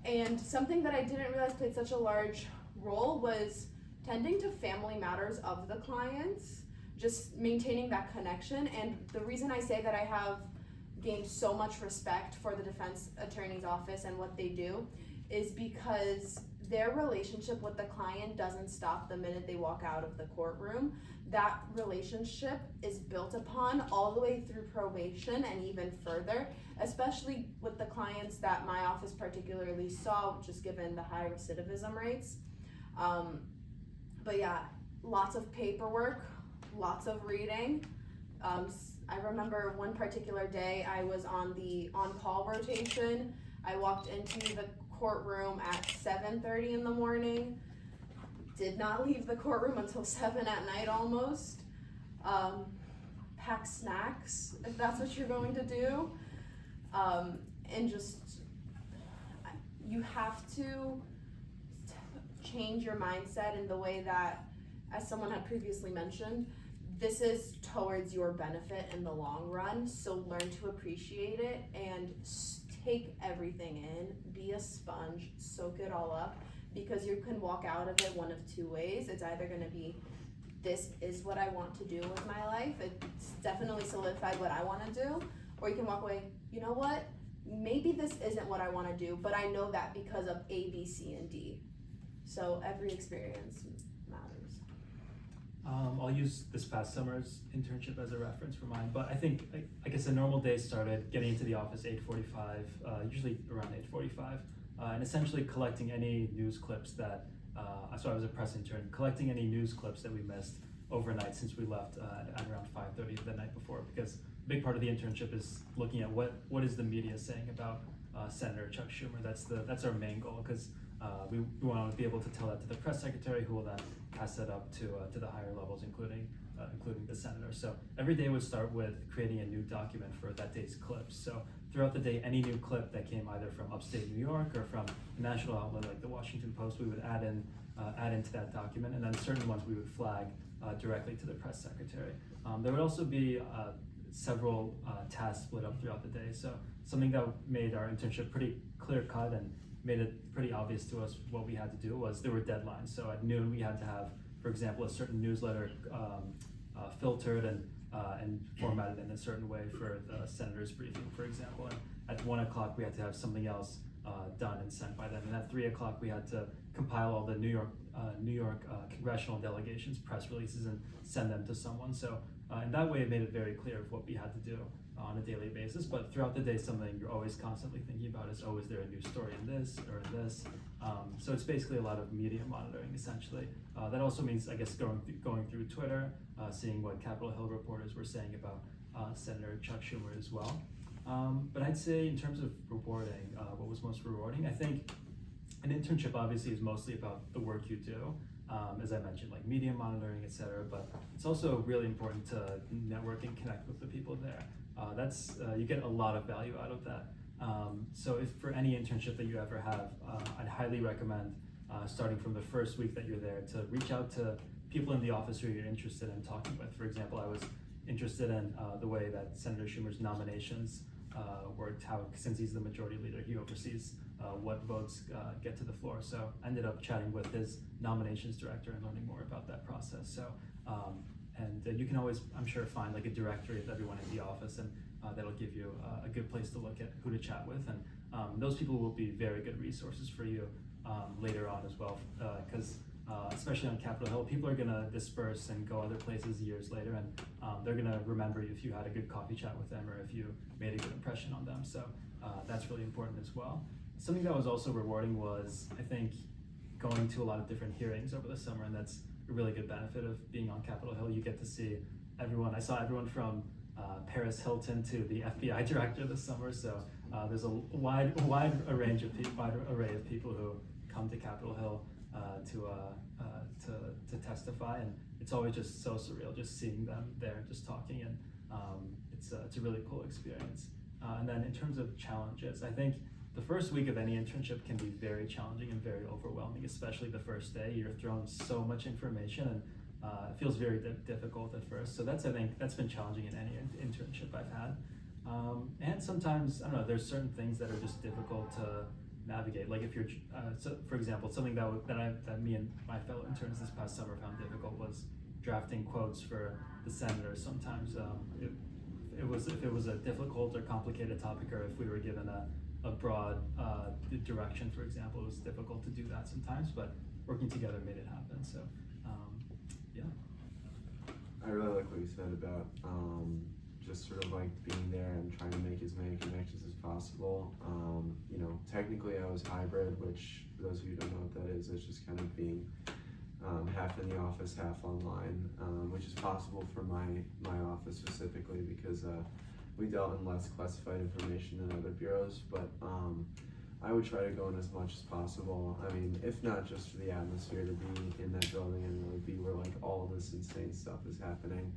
And something that I didn't realize played such a large role was tending to family matters of the clients, just maintaining that connection. And the reason I say that I have gained so much respect for the defense attorney's office and what they do is because their relationship with the client doesn't stop the minute they walk out of the courtroom. That relationship is built upon all the way through probation and even further, especially with the clients that my office particularly saw, just given the high recidivism rates. But yeah, lots of paperwork, lots of reading. I remember one particular day I was on the on-call rotation. I walked into the courtroom at 7:30 in the morning, did not leave the courtroom until 7 at night almost. Pack snacks if that's what you're going to do. And just, you have to change your mindset in the way that, as someone had previously mentioned, this is towards your benefit in the long run, so learn to appreciate it and take everything in, be a sponge, soak it all up, because you can walk out of it one of two ways. It's either gonna be, this is what I want to do with my life, it's definitely solidified what I wanna do, or you can walk away, you know what, maybe this isn't what I wanna do, but I know that because of A, B, C, and D. So every experience matters. I'll use this past summer's internship as a reference for mine, but I think, I guess a normal day started getting into the office 8:45, usually around 8:45, and essentially collecting any news clips that, so I was a press intern, collecting any news clips that we missed overnight since we left at around 5:30 the night before, because a big part of the internship is looking at what is the media saying about Senator Chuck Schumer. That's our main goal, because we want to be able to tell that to the press secretary, who will then pass that up to the higher levels, including the senator. So every day would start with creating a new document for that day's clips. So throughout the day, any new clip that came either from upstate New York or from a national outlet like the Washington Post, we would add into that document, and then certain ones we would flag directly to the press secretary. There would also be several tasks split up throughout the day. So something that made our internship pretty clear cut and made it pretty obvious to us what we had to do was there were deadlines. So at noon we had to have, for example, a certain newsletter filtered and formatted in a certain way for the senator's briefing, for example. And at 1 o'clock we had to have something else done and sent by them. And at 3 o'clock we had to compile all the New York congressional delegations press releases and send them to someone. So in that way it made it very clear of what we had to do on a daily basis. But throughout the day, something you're always constantly thinking about is, oh, is there a new story in this or in this? So it's basically a lot of media monitoring, essentially. That also means, I guess, going through Twitter, seeing what Capitol Hill reporters were saying about Senator Chuck Schumer as well. But I'd say in terms of rewarding, what was most rewarding, I think an internship obviously is mostly about the work you do. As I mentioned, like media monitoring, etc. But it's also really important to network and connect with the people there. You get a lot of value out of that. So if for any internship that you ever have, I'd highly recommend starting from the first week that you're there to reach out to people in the office who you're interested in talking with. For example, I was interested in the way that Senator Schumer's nominations worked, how, since he's the majority leader, he oversees what votes get to the floor. So I ended up chatting with his nominations director and learning more about that process. So and you can always, I'm sure, find like a directory of everyone in the office, and that'll give you a good place to look at who to chat with, and those people will be very good resources for you later on as well, because especially on Capitol Hill, people are gonna disperse and go other places years later, and they're gonna remember you if you had a good coffee chat with them or if you made a good impression on them. So that's really important as well. Something that was also rewarding was, I think, going to a lot of different hearings over the summer, and that's a really good benefit of being on Capitol Hill. You get to see everyone. I saw everyone from Paris Hilton to the FBI director this summer, so there's a wide array of people who come to Capitol Hill to testify, and it's always just so surreal just seeing them there, just talking, and it's a really cool experience. And then in terms of challenges, I think the first week of any internship can be very challenging and very overwhelming, especially the first day. You're thrown so much information, and it feels very difficult at first. So I think that's been challenging in any internship I've had. And sometimes, I don't know, there's certain things that are just difficult to navigate. Like if you're, so for example, something that me and my fellow interns this past summer found difficult was drafting quotes for the senators. Sometimes if it was a difficult or complicated topic, or if we were given a broad direction, for example, it was difficult to do that sometimes, but working together made it happen. So yeah. I really like what you said about just sort of like being there and trying to make as many connections as possible. You know, technically I was hybrid, which for those of you who don't know what that is, it's just kind of being half in the office, half online, which is possible for my office specifically because we dealt in less classified information than other bureaus, but I would try to go in as much as possible. I mean, if not just for the atmosphere, to be in that building and really be where like all of this insane stuff is happening,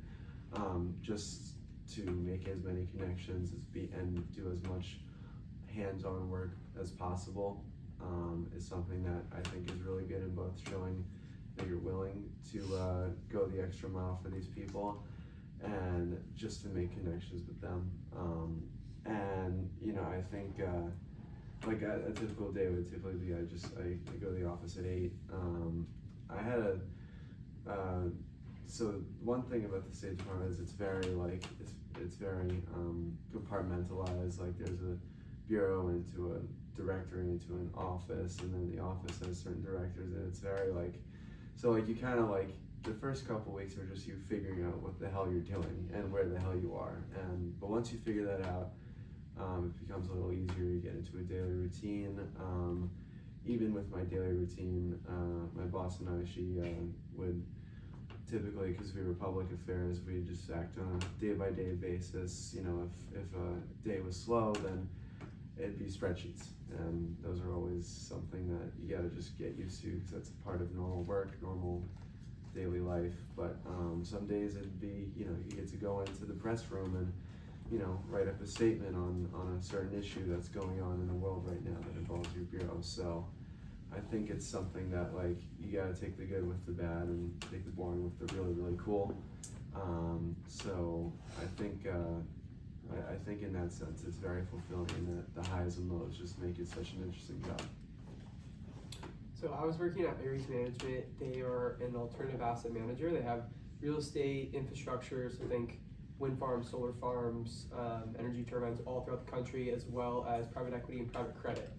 just to make as many connections and do as much hands-on work as possible is something that I think is really good in both showing that you're willing to go the extra mile for these people and just to make connections with them. And you know, I think like a typical day would typically be I go to the office at 8. I had so one thing about the State Department is it's very like it's very compartmentalized. Like there's a bureau into a directory into an office, and then the office has certain directors, and it's very like, so like you kind of like the first couple weeks are just you figuring out what the hell you're doing and where the hell you are, but once you figure that out, it becomes a little easier. You get into a daily routine. Even with my daily routine, my boss and I, she would typically, because we were public affairs, we just act on a day-by-day basis. You know, if a day was slow, then it'd be spreadsheets, and those are always something that you gotta just get used to because that's a part of normal work, normal daily life. But some days it'd be, you know, you get to go into the press room and, you know, write up a statement on a certain issue that's going on in the world right now that involves your bureau. So I think it's something that like you gotta take the good with the bad and take the boring with the really, really cool. So I think in that sense it's very fulfilling, and that the highs and lows just make it such an interesting job. So I was working at Ares Management. They are an alternative asset manager. They have real estate infrastructure, so think wind farms, solar farms, energy turbines all throughout the country, as well as private equity and private credit.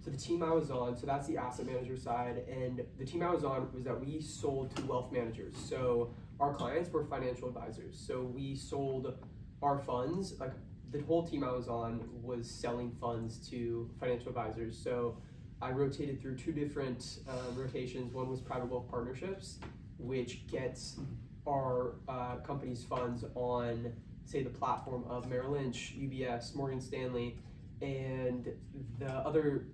So the team I was on, so that's the asset manager side, and the team I was on was that we sold to wealth managers. So our clients were financial advisors. So we sold our funds, like the whole team I was on was selling funds to financial advisors. So I rotated through 2 different rotations. One was private wealth partnerships, which gets our company's funds on, say, the platform of Merrill Lynch, UBS, Morgan Stanley, and the other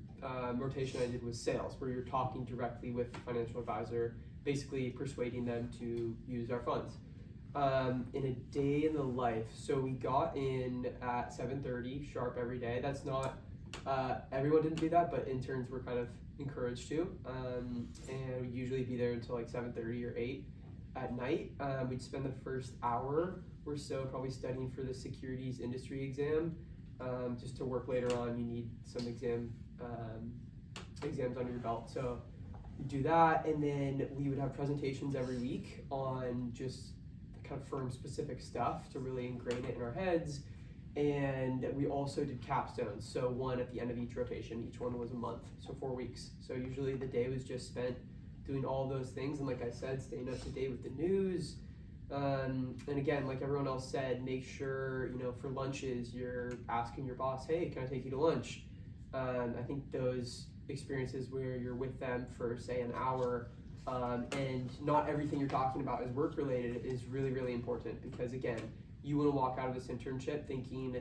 rotation I did was sales, where you're talking directly with the financial advisor, basically persuading them to use our funds. In a day in the life, so we got in at 7:30 sharp every day. That's not, everyone didn't do that, but interns were kind of encouraged to, and we'd usually be there until like 7:30 or 8 at night. We'd spend the first hour or so probably studying for the securities industry exam. Just to work later on, you need some exam exams under your belt. So you do that, and then we would have presentations every week on just kind of firm specific stuff to really ingrain it in our heads. And we also did capstones, so one at the end of each rotation. Each one was a month, so 4 weeks. So usually the day was just spent doing all those things, and like I said, staying up to date with the news. And again, like everyone else said, make sure, you know, for lunches you're asking your boss, hey, can I take you to lunch? I think those experiences where you're with them for say an hour, and not everything you're talking about is work related, is really, really important, because again, you want to walk out of this internship thinking,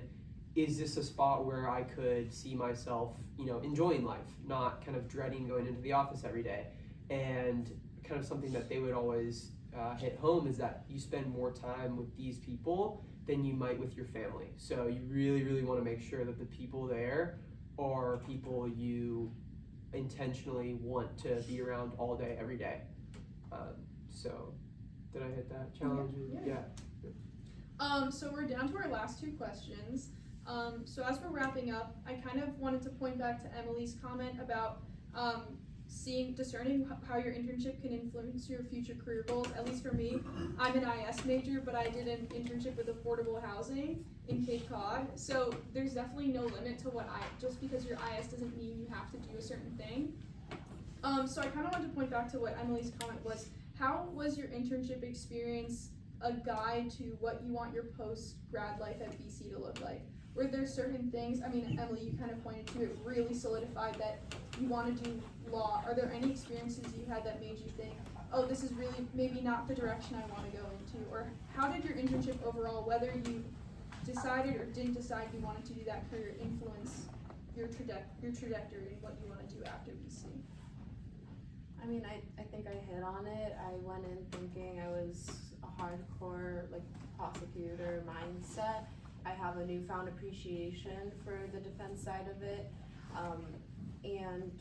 is this a spot where I could see myself, you know, enjoying life, not kind of dreading going into the office every day. And kind of something that they would always hit home is that you spend more time with these people than you might with your family. So you really, really want to make sure that the people there are people you intentionally want to be around all day, every day. So did I hit that challenge? Yeah. So we're down to our last two questions. So as we're wrapping up, I kind of wanted to point back to Emily's comment about discerning how your internship can influence your future career goals. At least for me, I'm an IS major, but I did an internship with affordable housing in Cape Cod. So there's definitely no limit to just because you're IS doesn't mean you have to do a certain thing. So I kind of wanted to point back to what Emily's comment was. How was your internship experience a guide to what you want your post-grad life at BC to look like? Were there certain things, I mean, Emily, you kind of pointed to it, really solidified that you want to do law. Are there any experiences you had that made you think, oh, this is really maybe not the direction I want to go into? Or how did your internship overall, whether you decided or didn't decide you wanted to do that career, influence your trajectory and what you want to do after BC? I mean, I think I hit on it. I went in thinking I was a hardcore, like, prosecutor mindset. I have a newfound appreciation for the defense side of it. And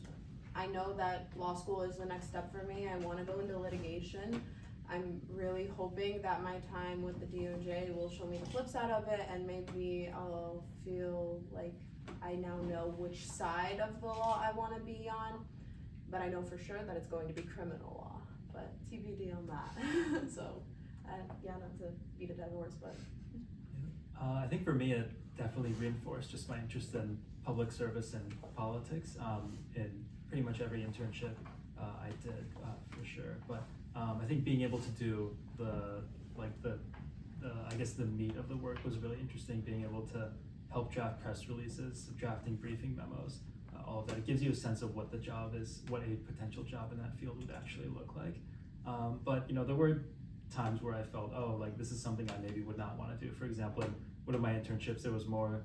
I know that law school is the next step for me. I want to go into litigation. I'm really hoping that my time with the DOJ will show me the flip side of it, and maybe I'll feel like I now know which side of the law I want to be on. But I know for sure that it's going to be criminal law, but TBD on that. So, yeah, not to beat a dead horse, but. I think for me, it definitely reinforced just my interest in public service and politics in pretty much every internship I did, for sure. But I think being able to do I guess the meat of the work was really interesting. Being able to help draft press releases, drafting briefing memos, all of that. It gives you a sense of what the job is, what a potential job in that field would actually look like. But you know, there were times where I felt, oh, like this is something I maybe would not want to do. For example, in one of my internships, it was more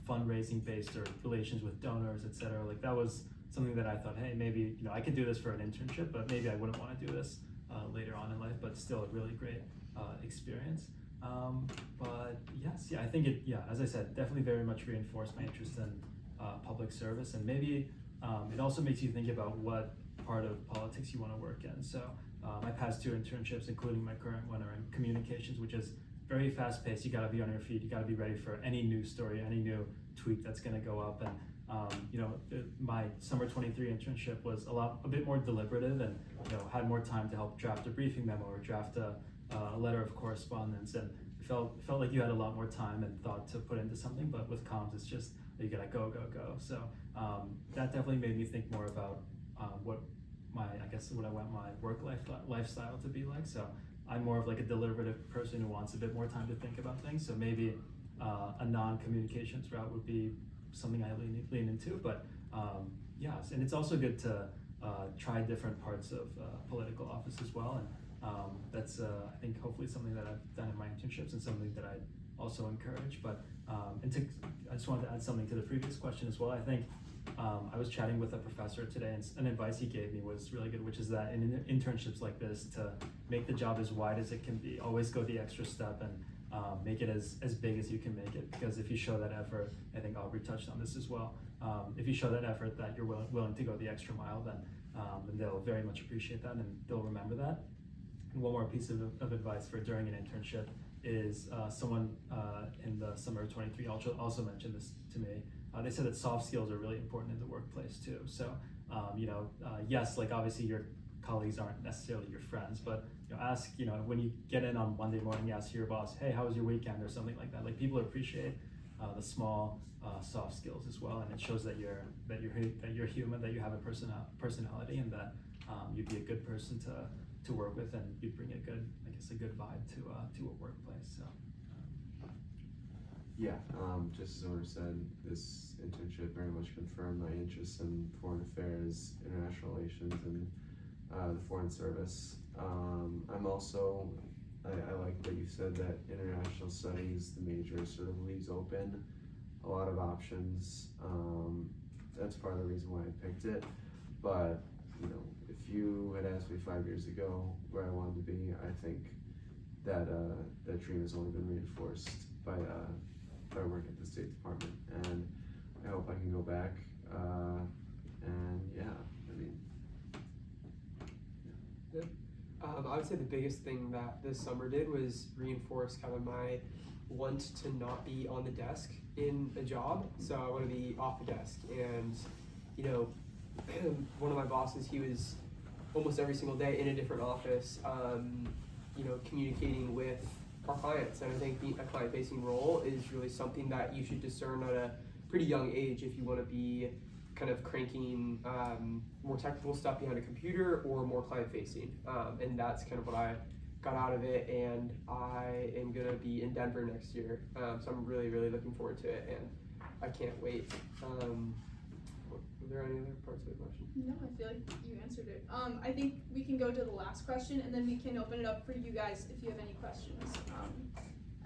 fundraising based or relations with donors, etc. Like that was something that I thought, hey, maybe, you know, I could do this for an internship, but maybe I wouldn't want to do this later on in life. But still, a really great experience. But yes, yeah, I think as I said, definitely very much reinforced my interest in public service, and maybe it also makes you think about what part of politics you want to work in. So my past two internships, including my current one, are in communications, which is very fast paced. You got to be on your feet. You got to be ready for any news story, any new tweet that's going to go up. And you know, my summer 23 internship was a bit more deliberative, and you know, had more time to help draft a briefing memo or draft a letter of correspondence, and it felt like you had a lot more time and thought to put into something. But with comms, it's just you gotta go. So that definitely made me think more about what I want my work lifestyle to be like. So I'm more of like a deliberative person who wants a bit more time to think about things. So maybe a non-communications route would be something I lean into. But yes, and it's also good to try different parts of political office as well. And that's I think hopefully something that I've done in my internships and something that I also encourage. But I just wanted to add something to the previous question as well. I think I was chatting with a professor today, and an advice he gave me was really good, which is that in internships like this, to make the job as wide as it can be, always go the extra step and make it as big as you can make it. Because if you show that effort, I think Aubrey touched on this as well, if you show that effort that you're willing to go the extra mile, then they'll very much appreciate that, and they'll remember that. And one more piece of advice for during an internship is someone in the summer of 23 also mentioned this to me. they said that soft skills are really important in the workplace too. So, yes, like obviously your colleagues aren't necessarily your friends, but ask, when you get in on Monday morning, you ask your boss, hey, how was your weekend, or something like that. Like, people appreciate the small soft skills as well, and it shows that you're human, that you have a personality, and that you'd be a good person to work with, and you'd bring a good vibe to a workplace. So. Yeah, just as Owner said, this internship very much confirmed my interest in foreign affairs, international relations, and the foreign service. I'm also, I like what you said, that international studies, the major sort of leaves open a lot of options. That's part of the reason why I picked it. But, if you had asked me 5 years ago where I wanted to be, I think that that dream has only been reinforced by work at the State Department, and I hope I can go back. And yeah, I mean, I would say the biggest thing that this summer did was reinforce kind of my want to not be on the desk in a job. So I want to be off the desk. And, one of my bosses, he was almost every single day in a different office, communicating with our clients. And I think a client-facing role is really something that you should discern at a pretty young age if you want to be kind of cranking more technical stuff behind a computer or more client-facing. And that's kind of what I got out of it, and I am going to be in Denver next year. So I'm really, really looking forward to it, and I can't wait. Were there any other parts of the question? No, I feel like you answered it. I think we can go to the last question, and then we can open it up for you guys if you have any questions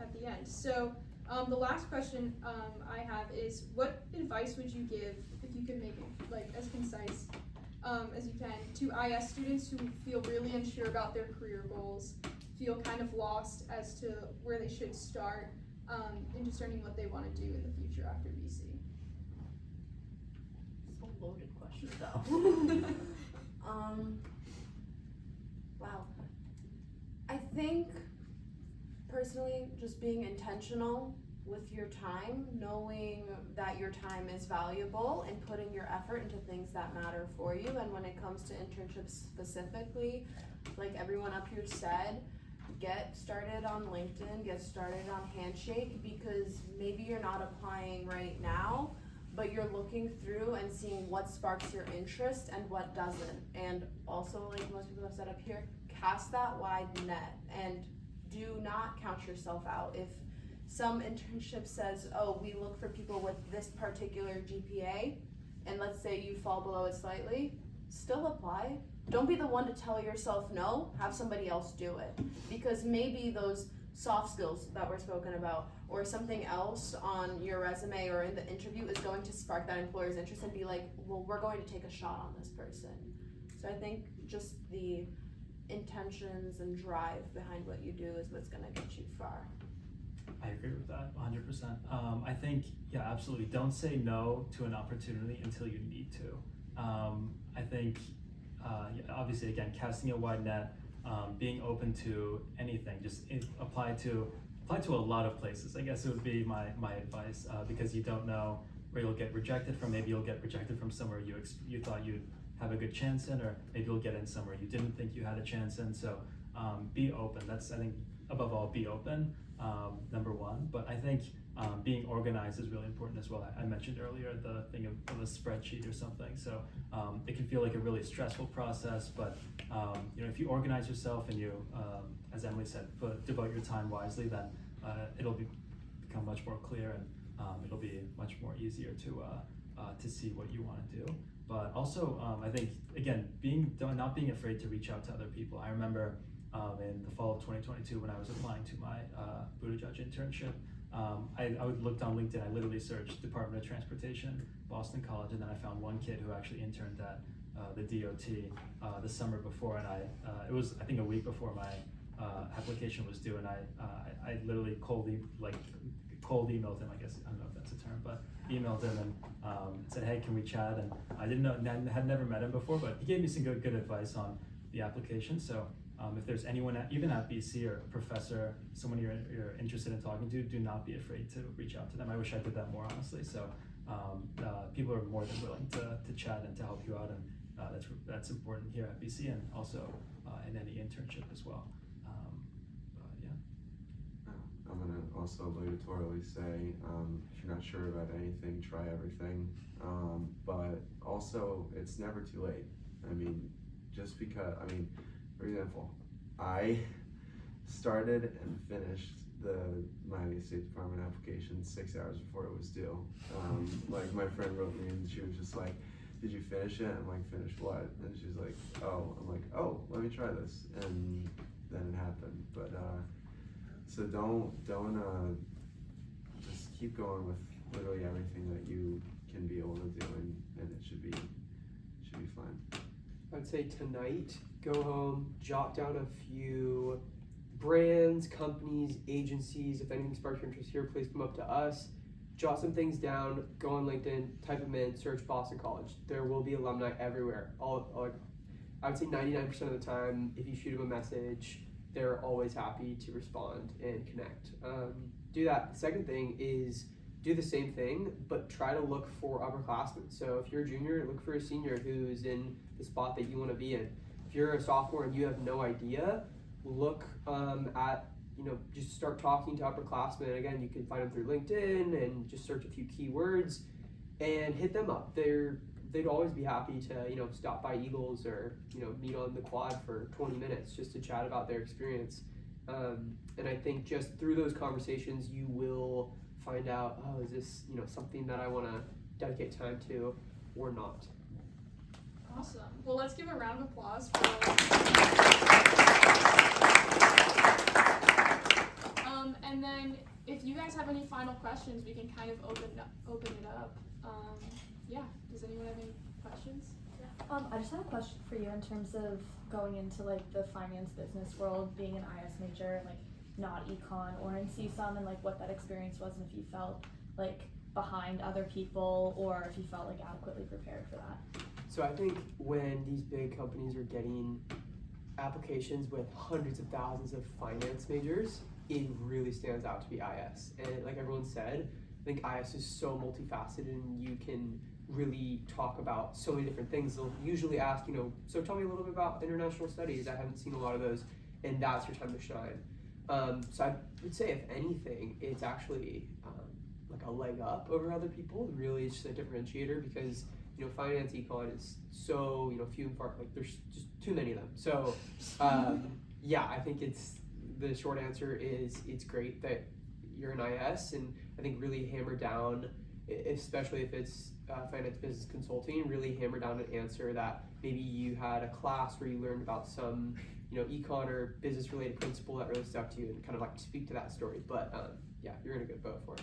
at the end. So the last question I have is, what advice would you give, if you could make it like as concise as you can, to IS students who feel really unsure about their career goals, feel kind of lost as to where they should start in discerning what they want to do in the future after BC? It's a loaded question though. Wow. I think personally, just being intentional with your time, knowing that your time is valuable, and putting your effort into things that matter for you. And when it comes to internships specifically, like everyone up here said, get started on LinkedIn, get started on Handshake, because maybe you're not applying right now, but you're looking through and seeing what sparks your interest and what doesn't. And also, like most people have said up here, cast that wide net and do not count yourself out. If some internship says, oh, we look for people with this particular GPA, and let's say you fall below it slightly, still apply. Don't be the one to tell yourself no, have somebody else do it. Because maybe those soft skills that were spoken about, or something else on your resume or in the interview, is going to spark that employer's interest and be like, well, we're going to take a shot on this person. So I think just the intentions and drive behind what you do is what's gonna get you far. I agree with that 100%. I think, yeah, absolutely. Don't say no to an opportunity until you need to. I think, obviously, again, casting a wide net, being open to anything, just apply to a lot of places. I guess it would be my advice, because you don't know where you'll get rejected from. Maybe you'll get rejected from somewhere you thought you'd have a good chance in, or maybe you'll get in somewhere you didn't think you had a chance in. So be open. That's, I think, above all, be open, number one. But I think being organized is really important as well. I mentioned earlier the thing of a spreadsheet or something. So it can feel like a really stressful process, but if you organize yourself and you, as Emily said, devote your time wisely, then it'll become much more clear, and it'll be much more easier to see what you want to do. But also, I think, again, not being afraid to reach out to other people. I remember in the fall of 2022 when I was applying to my Buddha Judge internship, I looked on LinkedIn. I literally searched Department of Transportation, Boston College, and then I found one kid who actually interned at the DOT the summer before, and it was, I think, a week before my application was due, and I literally cold emailed him, I guess, I don't know if that's a term, but emailed him and said, hey, can we chat? And I didn't know, had never met him before, but he gave me some good advice on the application. So if there's anyone, even at BC, or a professor, someone you're interested in talking to, do not be afraid to reach out to them. I wish I did that more, honestly. So people are more than willing to chat and to help you out, and that's important here at BC and also in any internship as well. But yeah. I'm gonna also obligatorily say, if you're not sure about anything, try everything. But also, it's never too late. I mean, just because, for example, I started and finished my State Department application 6 hours before it was due. Like my friend wrote me and she was just like, "Did you finish it?" I'm like, "Finish what?" And she's like, "Oh." I'm like, "Oh, let me try this." And then it happened. But so don't just keep going with literally everything that you can be able to do, and it should be fine. I'd say tonight, go home, jot down a few brands, companies, agencies. If anything sparks your interest here, please come up to us. Jot some things down, go on LinkedIn, type them in, search Boston College. There will be alumni everywhere. I would say 99% of the time, if you shoot them a message, they're always happy to respond and connect. Do that. The second thing is do the same thing, but try to look for upperclassmen. So if you're a junior, look for a senior who's in the spot that you want to be in. If you're a sophomore and you have no idea, look at, just start talking to upperclassmen. Again, you can find them through LinkedIn and just search a few keywords and hit them up. They'd always be happy to, stop by Eagles or, meet on the quad for 20 minutes just to chat about their experience. And I think just through those conversations, you will find out, oh, is this, something that I want to dedicate time to or not. Awesome. Well, let's give a round of applause for and then if you guys have any final questions, we can kind of open it up. Does anyone have any questions? I just had a question for you in terms of going into like the finance business world, being an IS major, like not econ or in CSUM, and like what that experience was, and if you felt like behind other people or if you felt like adequately prepared for that. So I think when these big companies are getting applications with hundreds of thousands of finance majors, it really stands out to be IS. And like everyone said, I think IS is so multifaceted and you can really talk about so many different things. They'll usually ask, so tell me a little bit about international studies. I haven't seen a lot of those, and that's your time to shine. So I would say, if anything, it's actually like a leg up over other people. Really, it's just a differentiator because finance econ is so few and far. Like there's just too many of them. So I think the short answer is it's great that you're an IS, and I think really hammer down, especially if it's finance business consulting, really hammer down an answer that maybe you had a class where you learned about some econ or business related principle that really stuck to you, and kind of like speak to that story. But you're in a good boat for it.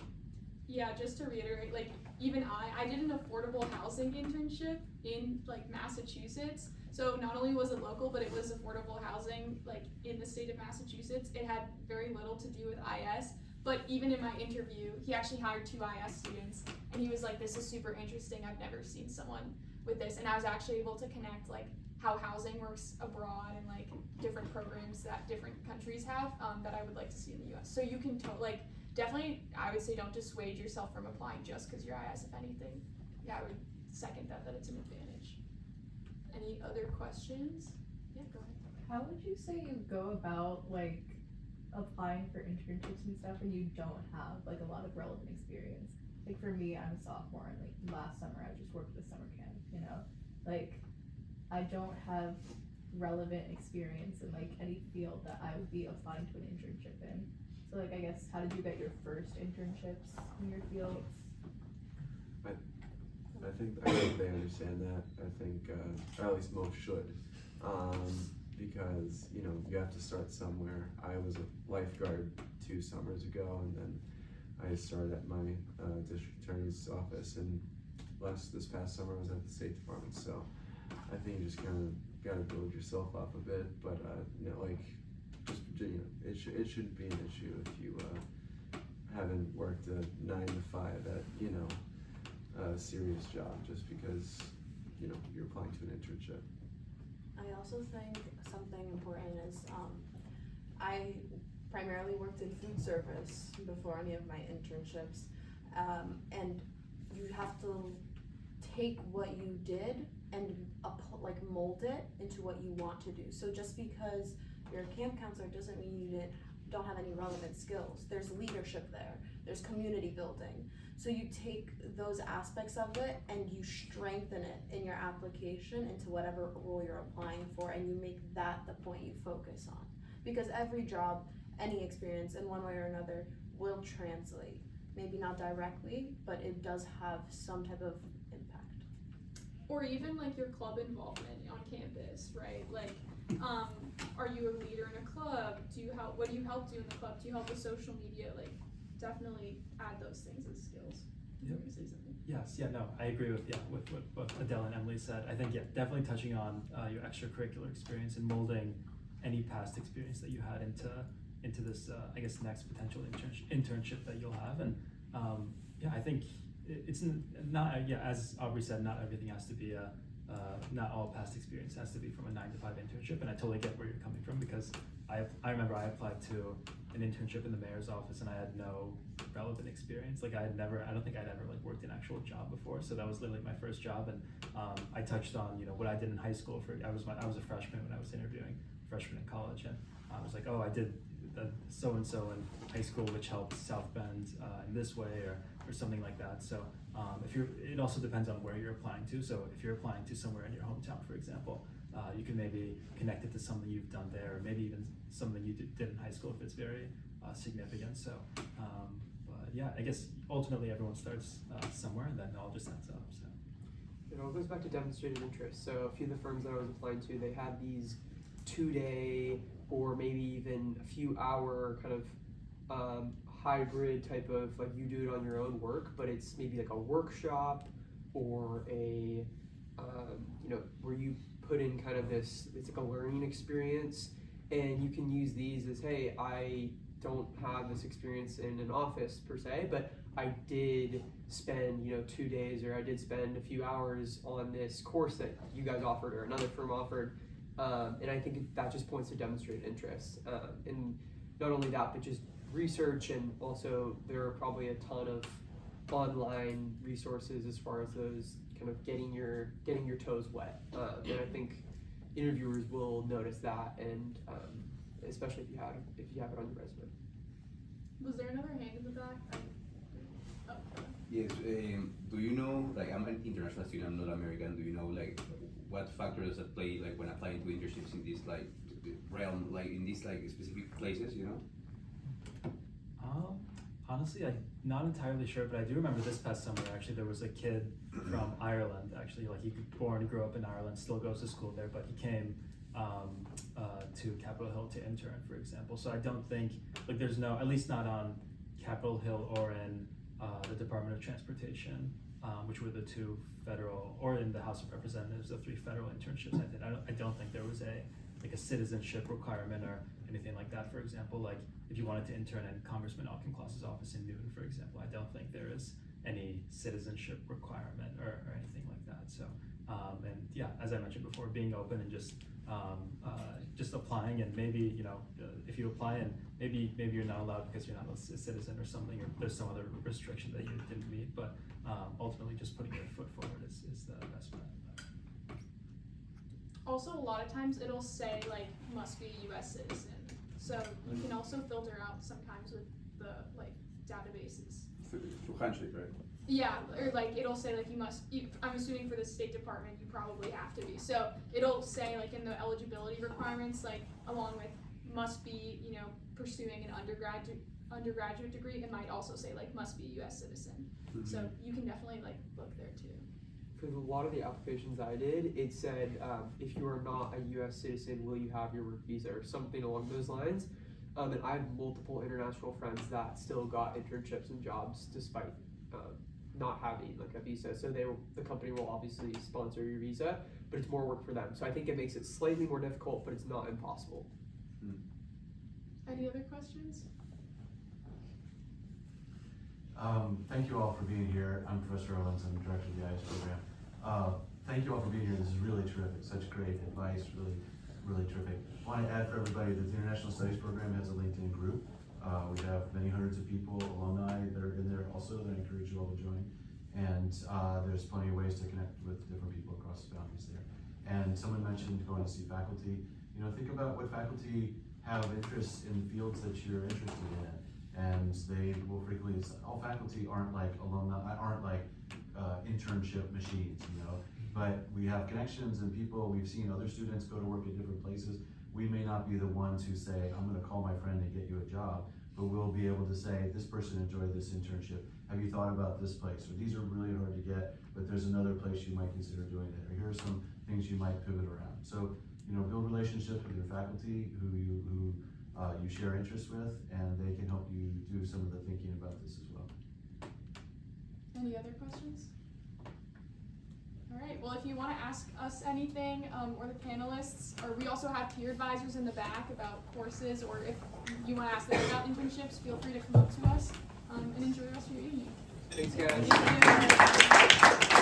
Yeah, just to reiterate, like even I did an affordable housing internship in like Massachusetts. So not only was it local, but it was affordable housing like in the state of Massachusetts. It had very little to do with IS. But even in my interview, he actually hired 2 IS students, and he was like, "This is super interesting. I've never seen someone with this." And I was actually able to connect like how housing works abroad and like different programs that different countries have that I would like to see in the U.S. So you can definitely, I would say, don't dissuade yourself from applying just because you're IS. If anything, I would second that it's an advantage. Any other questions? Yeah, go ahead. How would you say you go about like applying for internships and stuff when you don't have like a lot of relevant experience? Like for me, I'm a sophomore, and like last summer I just worked at a summer camp, like I don't have relevant experience in like any field that I would be applying to an internship in. So like, I guess, how did you get your first internships in your fields? I think they understand that. I think, or at least most should, because you have to start somewhere. I was a lifeguard 2 summers ago, and then I started at my district attorney's office, and this past summer I was at the State Department. So I think you just kind of got to build yourself up a bit, but it shouldn't be an issue if you haven't worked a 9 to 5 at a serious job just because you're applying to an internship. I also think something important is I primarily worked in food service before any of my internships, and you have to take what you did and mold it into what you want to do. So just because you're a camp counselor doesn't mean you don't have any relevant skills. There's leadership there, there's community building. So you take those aspects of it and you strengthen it in your application into whatever role you're applying for, and you make that the point you focus on. Because every job, any experience in one way or another will translate. Maybe not directly, but it does have some type of impact. Or even like your club involvement on campus, right? Like, are you a leader in a club? What do you help do in the club? Do you help with social media? Like, definitely add those things as skills. Yep. You were gonna say something? Yes, yeah, no, I agree with what Adele and Emily said. I think, yeah, definitely touching on your extracurricular experience and molding any past experience that you had into this, I guess, next potential internship that you'll have. And yeah, I think it's not, as Aubrey said, not everything has to be not all past experience has to be from a 9-to-5 internship. And I totally get where you're coming from, because I remember I applied to an internship in the mayor's office and I had no relevant experience. Like I don't think I'd ever like worked an actual job before. So that was literally my first job. And I touched on, what I did in high school. I was a freshman when I was interviewing, freshman in college. And I was like, oh, I did so-and-so in high school, which helped South Bend in this way or something like that. So it also depends on where you're applying to. So if you're applying to somewhere in your hometown, for example, you can maybe connect it to something you've done there, or maybe even something you did in high school if it's very significant. So, but yeah, I guess ultimately everyone starts somewhere and then it all just ends up. So it all goes back to demonstrated interest. So a few of the firms that I was applying to, they had these 2-day or maybe even a few hour kind of hybrid type of, like, you do it on your own work, but it's maybe like a workshop or a where you put in kind of this, it's like a learning experience, and you can use these as, hey, I don't have this experience in an office per se, but I did spend 2 days, or I did spend a few hours on this course that you guys offered or another firm offered. And I think that just points to demonstrated interest. And not only that, but just research, and also there are probably a ton of online resources as far as those kind of getting your toes wet. And I think interviewers will notice that, and especially if you have it on your resume. Was there another hand in the back? Yes. Do you know, like, I'm an international student, I'm not American. Do you know, like, what factors that play, like, when applying to internships in this, like, realm, like, in these, like, specific places, Honestly, I'm not entirely sure, but I do remember this past summer, actually, there was a kid from Ireland, actually, like, he grew up in Ireland, still goes to school there, but he came to Capitol Hill to intern, for example. So I don't think, like, there's no, at least not on Capitol Hill or in the Department of Transportation, which were the two federal, or in the House of Representatives, the 3 federal internships I did. I don't think there was a citizenship requirement or anything like that. For example, like, if you wanted to intern in Congressman Auchincloss's office in Newton, for example, I don't think there is any citizenship requirement or anything like that. So, and yeah, as I mentioned before, being open and just applying, and maybe, if you apply and maybe you're not allowed because you're not a citizen or something, or there's some other restriction that you didn't meet, but ultimately just putting your foot forward is the best bet. Also, a lot of times it'll say, like, must be a US citizen. So you can also filter out sometimes with the, like, databases. Through handshake, right? Yeah, or like it'll say like I'm assuming for the State Department you probably have to be. So it'll say, like, in the eligibility requirements, like, along with must be, pursuing an undergraduate degree, it might also say, like, must be a US citizen. Mm-hmm. So you can definitely, like, look there too. For a lot of the applications I did, it said, if you are not a US citizen, will you have your work visa, or something along those lines. And I have multiple international friends that still got internships and jobs despite not having, like, a visa. So the company will obviously sponsor your visa, but it's more work for them. So I think it makes it slightly more difficult, but it's not impossible. Any other questions? Thank you all for being here. I'm Professor Owens, I'm the director of the IS program. Thank you all for being here. This is really terrific. Such great advice, really, really terrific. I want to add for everybody that the International Studies program has a LinkedIn group. We have many hundreds of people, alumni, that are in there also, that I encourage you all to join. And there's plenty of ways to connect with different people across the boundaries there. And someone mentioned going to see faculty. You know, think about what faculty have interests in fields that you're interested in. And they will frequently, all faculty aren't like alumni, aren't like internship machines, you know, but we have connections and people. We've seen other students go to work at different places. We may not be the ones who say, I'm gonna call my friend and get you a job, but we'll be able to say, this person enjoyed this internship. Have you thought about this place? Or these are really hard to get, but there's another place you might consider doing it. Or here are some things you might pivot around. So, you know, build relationships with your faculty who you share interests with, and they can help you do some of the thinking about this as well. Any other questions? All right, well, if you want to ask us anything, or the panelists, or we also have peer advisors in the back about courses, or if you want to ask them about internships, feel free to come up to us, and enjoy the rest of your evening. Thanks, guys. Thank you.